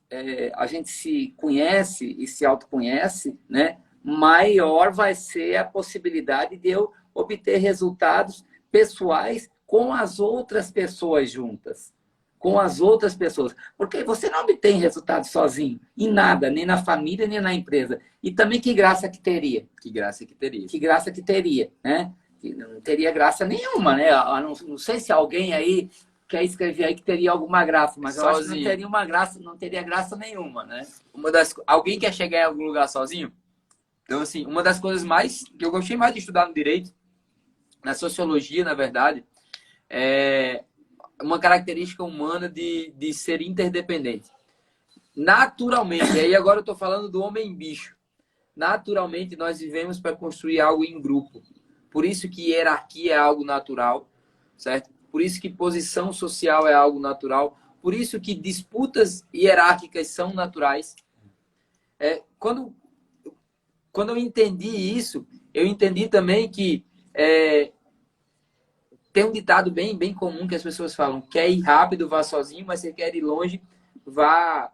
a gente se conhece e se autoconhece, né? Maior vai ser a possibilidade de eu obter resultados pessoais com as outras pessoas juntas. Com as outras pessoas. Porque você não obtém resultado sozinho, em nada, nem na família, nem na empresa. E também que graça que teria. Que graça que teria. Que graça que teria, né? Que não teria graça nenhuma, né? Não sei se alguém aí quer escrever aí que teria alguma graça, mas eu acho que não teria graça nenhuma, né? Alguém quer chegar em algum lugar sozinho? Então, assim, uma das coisas que eu gostei mais de estudar no direito, na sociologia, na verdade, é uma característica humana de ser interdependente. Naturalmente, e aí agora eu estou falando do homem-bicho. Naturalmente, nós vivemos para construir algo em grupo. Por isso que hierarquia é algo natural, certo? Por isso que posição social é algo natural. Por isso que disputas hierárquicas são naturais. Quando eu entendi isso, eu entendi também que tem um ditado bem comum que as pessoas falam: quer ir rápido, vá sozinho, mas se quer ir longe, vá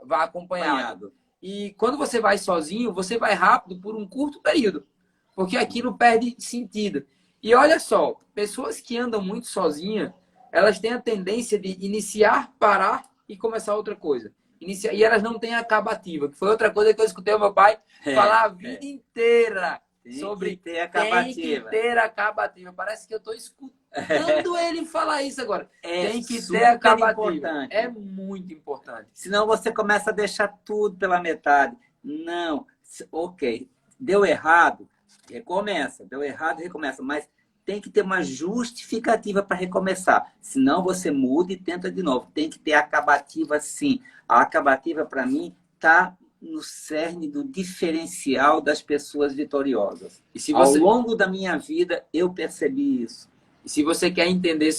acompanhado. E quando você vai sozinho, você vai rápido por um curto período, porque aquilo perde sentido. E olha só, pessoas que andam muito sozinhas, elas têm a tendência de iniciar, parar e começar outra coisa. E elas não têm acabativa, que foi outra coisa que eu escutei o meu pai falar a vida inteira. Sobre ter acabativa. Tem que ter acabativa. Parece que eu estou escutando ele falar isso agora. Tem que ter acabativa. Importante. É muito importante. Senão você começa a deixar tudo pela metade. Não. Ok. Deu errado, recomeça. Deu errado, recomeça. Mas tem que ter uma justificativa para recomeçar. Senão você muda e tenta de novo. Tem que ter acabativa, sim. A acabativa, para mim, está no cerne do diferencial das pessoas vitoriosas. E se você... Ao longo da minha vida, eu percebi isso. E se você quer entender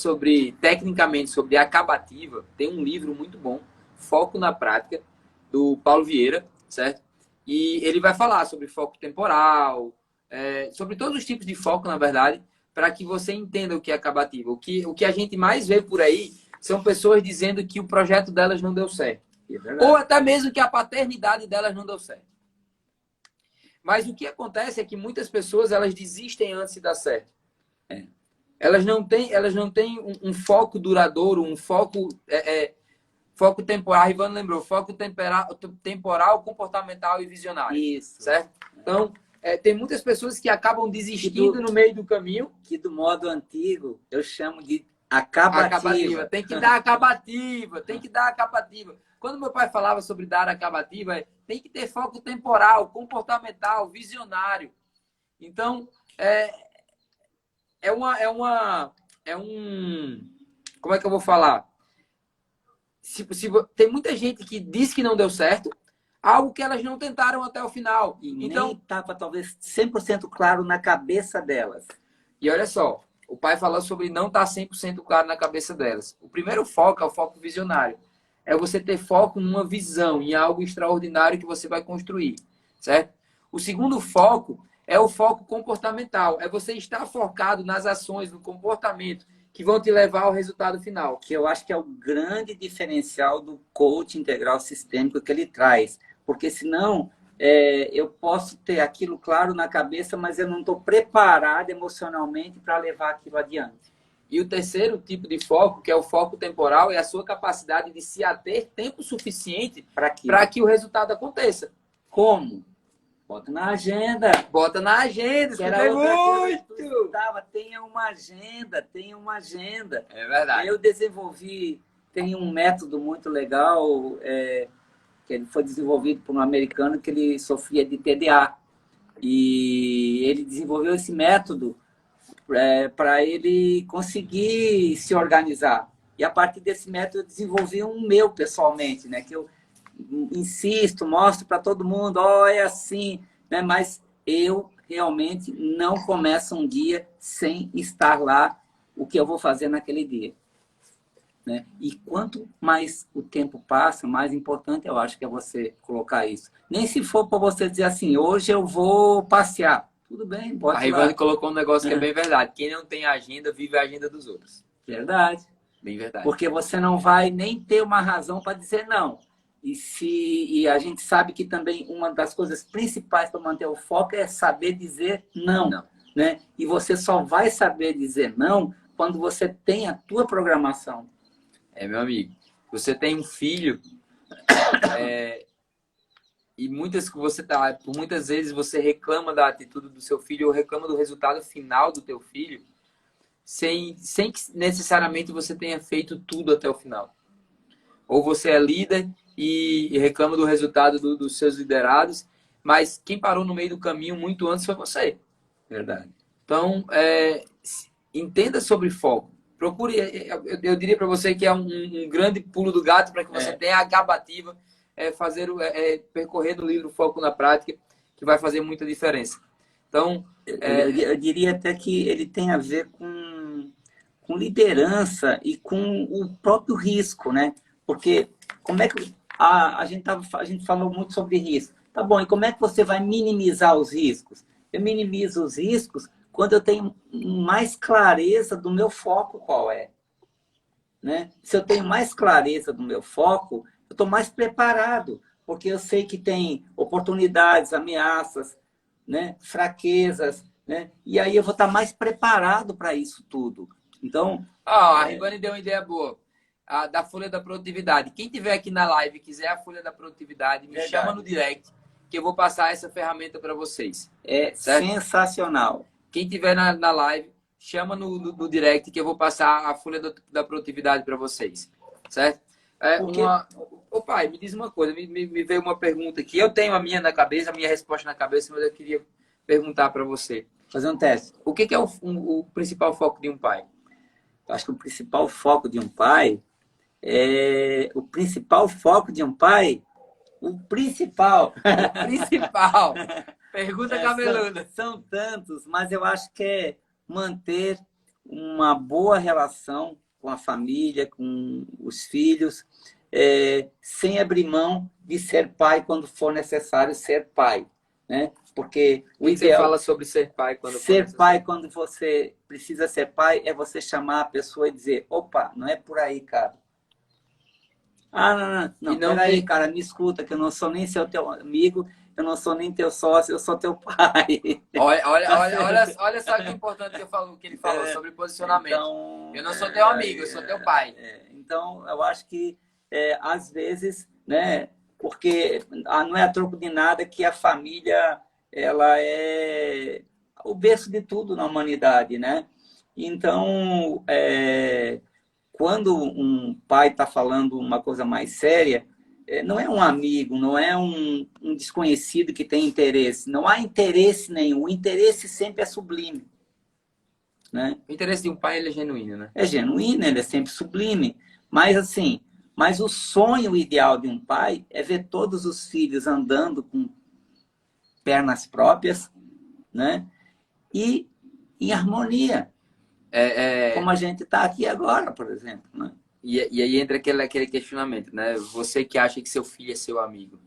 tecnicamente, sobre acabativa, tem um livro muito bom, Foco na Prática, do Paulo Vieira, certo? E ele vai falar sobre foco temporal, sobre todos os tipos de foco, na verdade, para que você entenda o que é acabativa. O que a gente mais vê por aí são pessoas dizendo que o projeto delas não deu certo. Ou até mesmo que a paternidade delas não deu certo. Mas o que acontece é que muitas pessoas elas desistem antes de dar certo. Elas não têm um foco duradouro, um foco foco temporal. A Ivana lembrou, foco temporal, comportamental e visionário. Isso. Certo? Então, tem muitas pessoas que acabam desistindo no meio do caminho. Que do modo antigo eu chamo de acabativa. Tem que dar acabativa, tem que dar acabativa. Quando meu pai falava sobre dar acabativa, tem que ter foco temporal, comportamental, visionário. Então, como é que eu vou falar? Tem muita gente que diz que não deu certo, algo que elas não tentaram até o final. E então, nem estava talvez 100% claro na cabeça delas. E olha só, o pai falou sobre não estar 100% claro na cabeça delas. O primeiro foco é o foco visionário. É você ter foco numa visão, em algo extraordinário que você vai construir, certo? O segundo foco é o foco comportamental. É você estar focado nas ações, no comportamento, que vão te levar ao resultado final. Que eu acho que é o grande diferencial do coach integral sistêmico que ele traz. Porque senão eu posso ter aquilo claro na cabeça, mas eu não estou preparado emocionalmente para levar aquilo adiante. E o terceiro tipo de foco, que é o foco temporal, é a sua capacidade de se ater tempo suficiente para que o resultado aconteça. Como? Bota na agenda. Bota na agenda. Que era outra coisa que tu estudava. Tenha uma agenda, tenha uma agenda. É verdade. Eu desenvolvi, tem um método muito legal, que ele foi desenvolvido por um americano que ele sofria de TDA. E ele desenvolveu esse método para ele conseguir se organizar. E a partir desse método eu desenvolvi um meu pessoalmente, né? Que eu insisto, mostro para todo mundo, é assim, né? Mas eu realmente não começo um dia sem estar lá o que eu vou fazer naquele dia. Né? E quanto mais o tempo passa, mais importante eu acho que é você colocar isso. Nem se for para você dizer assim, hoje eu vou passear. Tudo bem, bota lá. A Ivana colocou um negócio que é bem verdade. Quem não tem agenda, vive a agenda dos outros. Verdade. Bem verdade. Porque você não vai nem ter uma razão para dizer não. E a gente sabe que também uma das coisas principais para manter o foco é saber dizer não. Né? E você só vai saber dizer não quando você tem a tua programação. Meu amigo, você tem um filho e por muitas vezes você reclama da atitude do seu filho ou reclama do resultado final do teu filho sem que necessariamente você tenha feito tudo até o final. Ou você é líder e reclama do resultado dos seus liderados, mas quem parou no meio do caminho muito antes foi você. Verdade. Então, entenda sobre foco. Procure, eu diria para você que é um grande pulo do gato para que você tenha a acabativa, percorrer no livro Foco na Prática, que vai fazer muita diferença. Então, eu diria até que ele tem a ver com liderança e com o próprio risco, né? Porque como é que a gente falou muito sobre risco. Tá bom, e como é que você vai minimizar os riscos? Eu minimizo os riscos quando eu tenho mais clareza do meu foco qual é. Né? Se eu tenho mais clareza do meu foco, eu estou mais preparado, porque eu sei que tem oportunidades, ameaças, né? Fraquezas, né? E aí eu vou estar mais preparado para isso tudo. Então, a Ribane deu uma ideia boa. Da folha da produtividade. Quem tiver aqui na live e quiser a folha da produtividade, me chama no direct, que eu vou passar essa ferramenta para vocês. Certo? Sensacional. Quem tiver na live, chama no direct, que eu vou passar a folha da produtividade para vocês. Certo? Ô pai, me diz uma coisa, me veio uma pergunta aqui. Eu tenho a minha na cabeça, a minha resposta na cabeça, mas eu queria perguntar para você. Fazer um teste. O que é o principal foco de um pai? Eu acho que o principal foco de um pai o principal foco de um pai, o principal. Pergunta cabeluda. São tantos, mas eu acho que é manter uma boa relação com a família, com os filhos, sem abrir mão de ser pai quando for necessário ser pai, né? Porque o ideal... Você fala sobre ser pai quando for Ser necessário. pai quando você precisa ser pai é você chamar a pessoa e dizer, opa, não é por aí, cara. Ah, não, peraí, cara, me escuta, que eu não sou nem seu teu amigo, eu não sou nem teu sócio, eu sou teu pai. Olha só que importante que ele falou sobre posicionamento. Então, eu não sou teu amigo, eu sou teu pai. Então, eu acho que, às vezes, né, porque não é a troco de nada que a família ela é o berço de tudo na humanidade, né? Então, quando um pai está falando uma coisa mais séria, não é um amigo, não é um desconhecido que tem interesse. Não há interesse nenhum. O interesse sempre é sublime. Né? O interesse de um pai ele é genuíno, né? É genuíno, ele é sempre sublime. Mas assim, o sonho ideal de um pai é ver todos os filhos andando com pernas próprias, né? E em harmonia. Como a gente está aqui agora, por exemplo, né? E aí entra aquele questionamento, né? Você que acha que seu filho é seu amigo.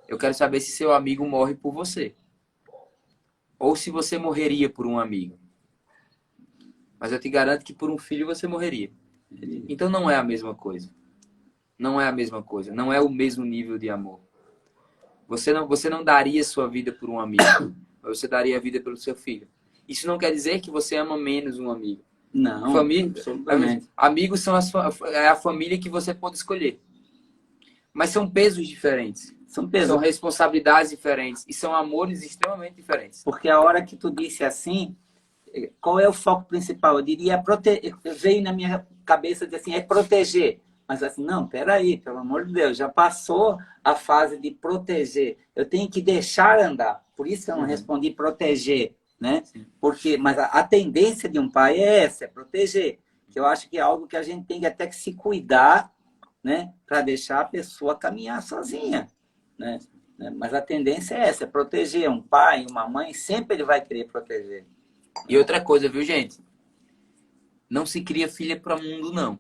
Eu quero saber se seu amigo morre por você. Ou se você morreria por um amigo. Mas eu te garanto que por um filho você morreria. Então não é a mesma coisa. Não é a mesma coisa. Não é o mesmo nível de amor. Você não daria sua vida por um amigo. Mas você daria a vida pelo seu filho. Isso não quer dizer que você ama menos um amigo. Não, absolutamente. Amigos são a família que você pode escolher. Mas são pesos diferentes. São responsabilidades diferentes. E são amores extremamente diferentes. Porque a hora que tu disse assim, qual é o foco principal? Eu diria, veio na minha cabeça de assim, é proteger. Mas assim, não, peraí, pelo amor de Deus, já passou a fase de proteger. Eu tenho que deixar andar. Por isso eu não respondi proteger. Né? Mas a tendência de um pai é essa, é proteger. Que eu acho que é algo que a gente tem até que se cuidar, né? Para deixar a pessoa caminhar sozinha. Né? Mas a tendência é essa, é proteger. Um pai, uma mãe, sempre ele vai querer proteger. E outra coisa, viu, gente? Não se cria filha para o mundo, não.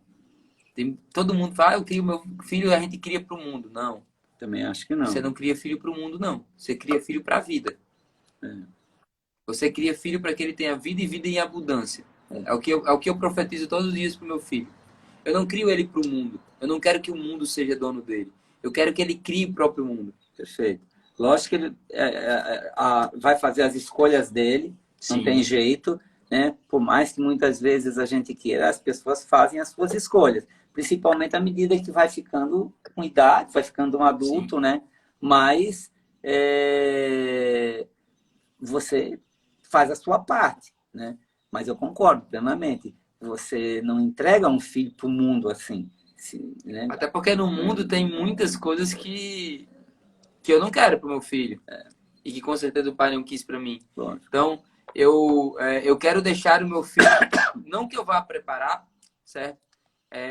Todo mundo fala, eu crio meu filho, a gente cria para o mundo. Não. Também acho que não. Você não cria filho para o mundo, não. Você cria filho para a vida. Você cria filho para que ele tenha vida e vida em abundância. É o que eu profetizo todos os dias para o meu filho. Eu não crio ele para o mundo. Eu não quero que o mundo seja dono dele. Eu quero que ele crie o próprio mundo. Perfeito. Lógico que ele vai fazer as escolhas dele. Sim. Não tem jeito. Né? Por mais que muitas vezes a gente queira, as pessoas fazem as suas escolhas. Principalmente à medida que vai ficando com idade, vai ficando um adulto, sim, né? Mas você faz a sua parte, né? Mas eu concordo plenamente. Você não entrega um filho para o mundo assim. Né? Até porque no mundo tem muitas coisas que eu não quero para o meu filho. E que com certeza o pai não quis para mim. Bom. Então, eu quero deixar o meu filho, não que eu vá preparar, certo?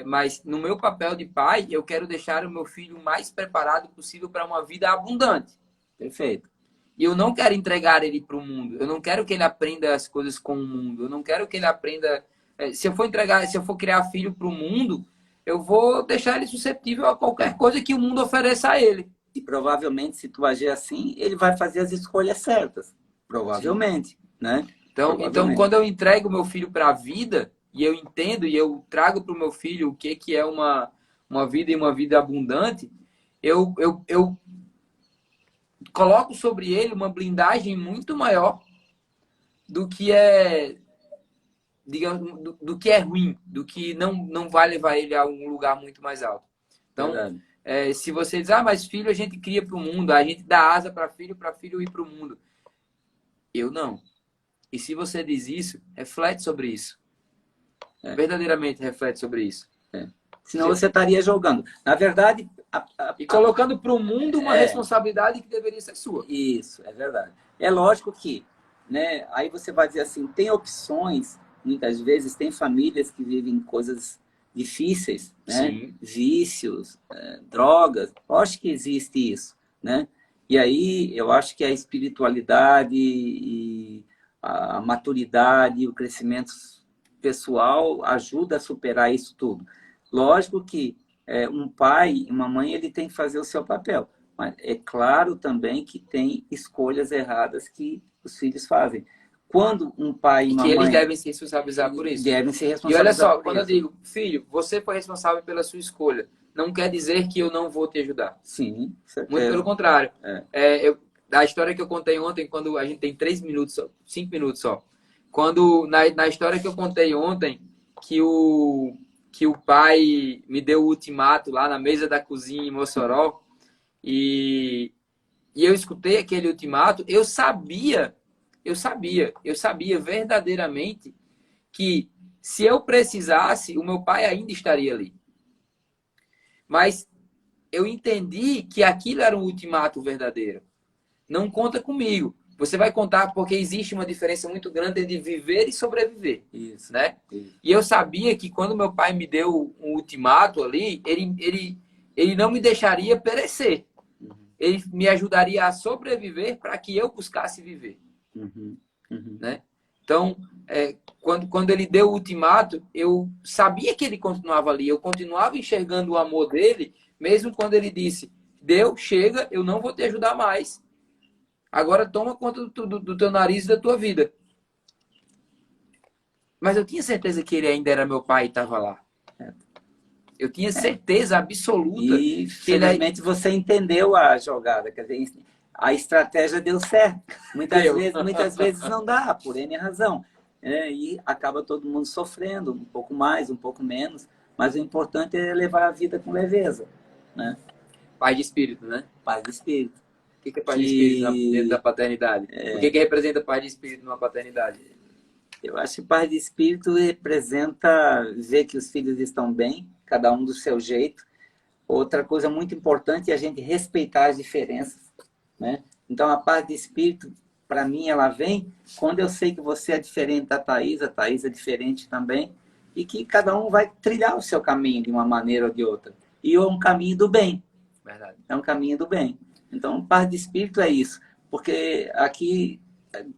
Mas no meu papel de pai, eu quero deixar o meu filho o mais preparado possível para uma vida abundante. Perfeito. E eu não quero entregar ele para o mundo. Eu não quero que ele aprenda as coisas com o mundo. Eu não quero que ele aprenda... Se eu for criar filho para o mundo, eu vou deixar ele suscetível a qualquer coisa que o mundo ofereça a ele. E provavelmente, se tu agir assim, ele vai fazer as escolhas certas. Provavelmente. Sim. Né? Então, quando eu entrego meu filho para a vida, e eu entendo, e eu trago para o meu filho o que é uma vida e uma vida abundante, eu coloco sobre ele uma blindagem muito maior do que é, digamos, do que é ruim, do que não vai levar ele a um lugar muito mais alto. Então, se você diz, mas filho a gente cria para o mundo, a gente dá asa para filho ir para o mundo. Eu não. E se você diz isso, reflete sobre isso. Verdadeiramente reflete sobre isso. Senão você estaria jogando. Na verdade... E colocando para o mundo uma responsabilidade que deveria ser sua. Isso, é verdade. É lógico que, né, aí você vai dizer assim, tem opções, muitas vezes tem famílias que vivem coisas difíceis, né? Sim. Vícios, drogas, lógico que existe isso, né? E aí eu acho que a espiritualidade e a maturidade, o crescimento pessoal ajuda a superar isso tudo. Lógico que um pai e uma mãe ele tem que fazer o seu papel, mas é claro também que tem escolhas erradas que os filhos fazem. Quando um pai e uma que eles mãe devem se responsabilizar por isso. devem se E olha responsabilizar só, por quando eu isso. digo, filho, você foi responsável pela sua escolha, não quer dizer que eu não vou te ajudar. Sim, Muito pelo certeza. contrário. A história que eu contei ontem, quando a gente tem 3 minutos, 5 minutos só. Quando, na história que eu contei ontem, que o pai me deu o ultimato lá na mesa da cozinha em Mossoró, e eu escutei aquele ultimato, eu sabia verdadeiramente que se eu precisasse, o meu pai ainda estaria ali. Mas eu entendi que aquilo era um ultimato verdadeiro. Não conta comigo. Você vai contar porque existe uma diferença muito grande entre viver e sobreviver. Isso, né? isso. E eu sabia que quando meu pai me deu um ultimato ali, ele não me deixaria perecer. Ele me ajudaria a sobreviver para que eu buscasse viver. Né? Então, quando ele deu o ultimato, eu sabia que ele continuava ali. Eu continuava enxergando o amor dele, mesmo quando ele disse, Deus, chega, eu não vou te ajudar mais. Agora toma conta do teu nariz e da tua vida. Mas eu tinha certeza que ele ainda era meu pai e estava lá. Eu tinha certeza absoluta. E que ele... felizmente você entendeu a jogada, quer dizer, a estratégia deu certo. Muitas vezes não dá, por N razão. E acaba todo mundo sofrendo, um pouco mais, um pouco menos, mas o importante é levar a vida com leveza. Né? Paz de espírito, né? Paz de espírito. O que é paz de espírito dentro da paternidade? O que representa paz de espírito numa paternidade? Eu acho que paz de espírito representa ver que os filhos estão bem, cada um do seu jeito. Outra coisa muito importante é a gente respeitar as diferenças. Né? Então, a paz de espírito, para mim, ela vem quando eu sei que você é diferente da Thaís, a Thaís é diferente também, e que cada um vai trilhar o seu caminho de uma maneira ou de outra. E é um caminho do bem. Verdade. É um caminho do bem. Então, paz de espírito é isso. Porque aqui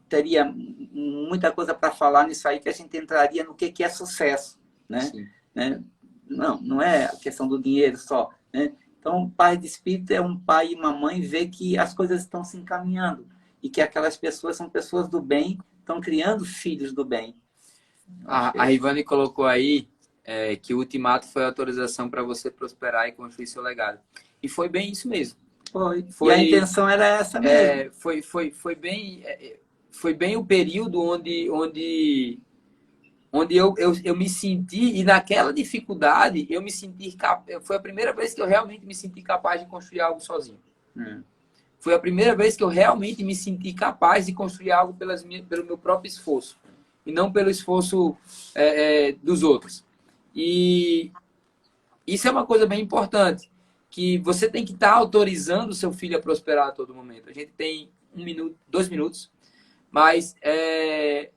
teria muita coisa para falar nisso aí, que a gente entraria no que é sucesso. Né? Não é a questão do dinheiro só. Né? Então, pai de espírito é um pai e uma mãe ver que as coisas estão se encaminhando e que aquelas pessoas são pessoas do bem, estão criando filhos do bem. A Rivane colocou aí que o ultimato foi a autorização para você prosperar e construir seu legado. E foi bem isso mesmo. Foi. E a intenção era essa mesmo. Foi bem o período onde eu me senti, e naquela dificuldade, eu me senti foi a primeira vez que eu realmente me senti capaz de construir algo sozinho. Foi a primeira vez que eu realmente me senti capaz de construir algo pelo meu próprio esforço, e não pelo esforço dos outros. E isso é uma coisa bem importante, que você tem que estar autorizando o seu filho a prosperar a todo momento. A gente tem 1 minuto, 2 minutos, mas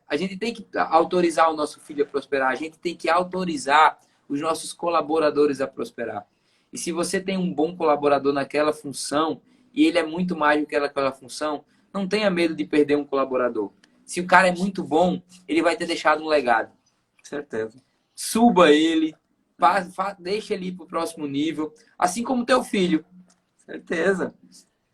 a gente tem que autorizar o nosso filho a prosperar, a gente tem que autorizar os nossos colaboradores a prosperar. E se você tem um bom colaborador naquela função, e ele é muito mais do que aquela função, não tenha medo de perder um colaborador. Se o cara é muito bom, ele vai ter deixado um legado. Certeza. Suba ele, deixa ele ir para o próximo nível, assim como teu filho. Certeza.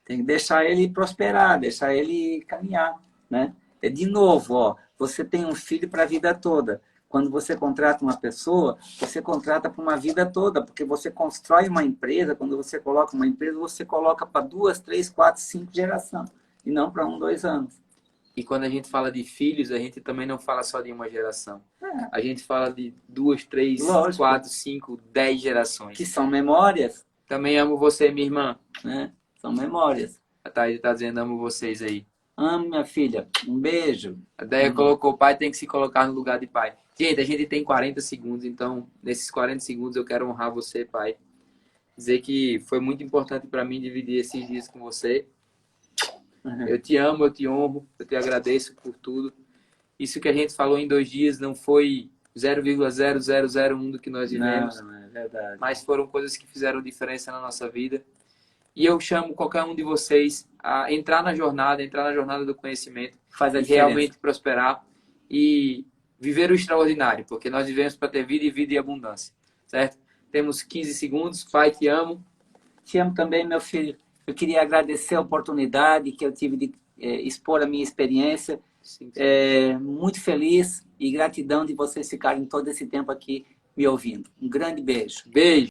Tem que deixar ele prosperar, deixar ele caminhar. Né? De novo, ó, você tem um filho para a vida toda. Quando você contrata uma pessoa, você contrata para uma vida toda, porque você constrói uma empresa, quando você coloca uma empresa, você coloca para 2, 3, 4, 5 gerações, e não para 1, 2 anos. E quando a gente fala de filhos, a gente também não fala só de uma geração. A gente fala de 2, 3, 4, 5, 10 gerações. Que são memórias. Também amo você, minha irmã. Né? São memórias. A Thaís está dizendo, amo vocês aí. Amo, minha filha. Um beijo. A Deia colocou, o pai tem que se colocar no lugar de pai. Gente, a gente tem 40 segundos, então nesses 40 segundos eu quero honrar você, pai. Dizer que foi muito importante para mim dividir esses dias com você. Eu te amo, eu te honro, eu te agradeço por tudo. Isso que a gente falou em 2 dias não foi 0,0001 do que nós vivemos. Não, é verdade. Mas foram coisas que fizeram diferença na nossa vida. E eu chamo qualquer um de vocês a entrar na jornada do conhecimento, Faz a e realmente prosperar. E viver o extraordinário, porque nós vivemos para ter vida e vida em abundância, certo? Temos 15 segundos. Pai, te amo. Te amo também, meu filho. Eu queria agradecer a oportunidade que eu tive de expor a minha experiência. Sim. Muito feliz e gratidão de vocês ficarem todo esse tempo aqui me ouvindo. Um grande beijo. Beijo.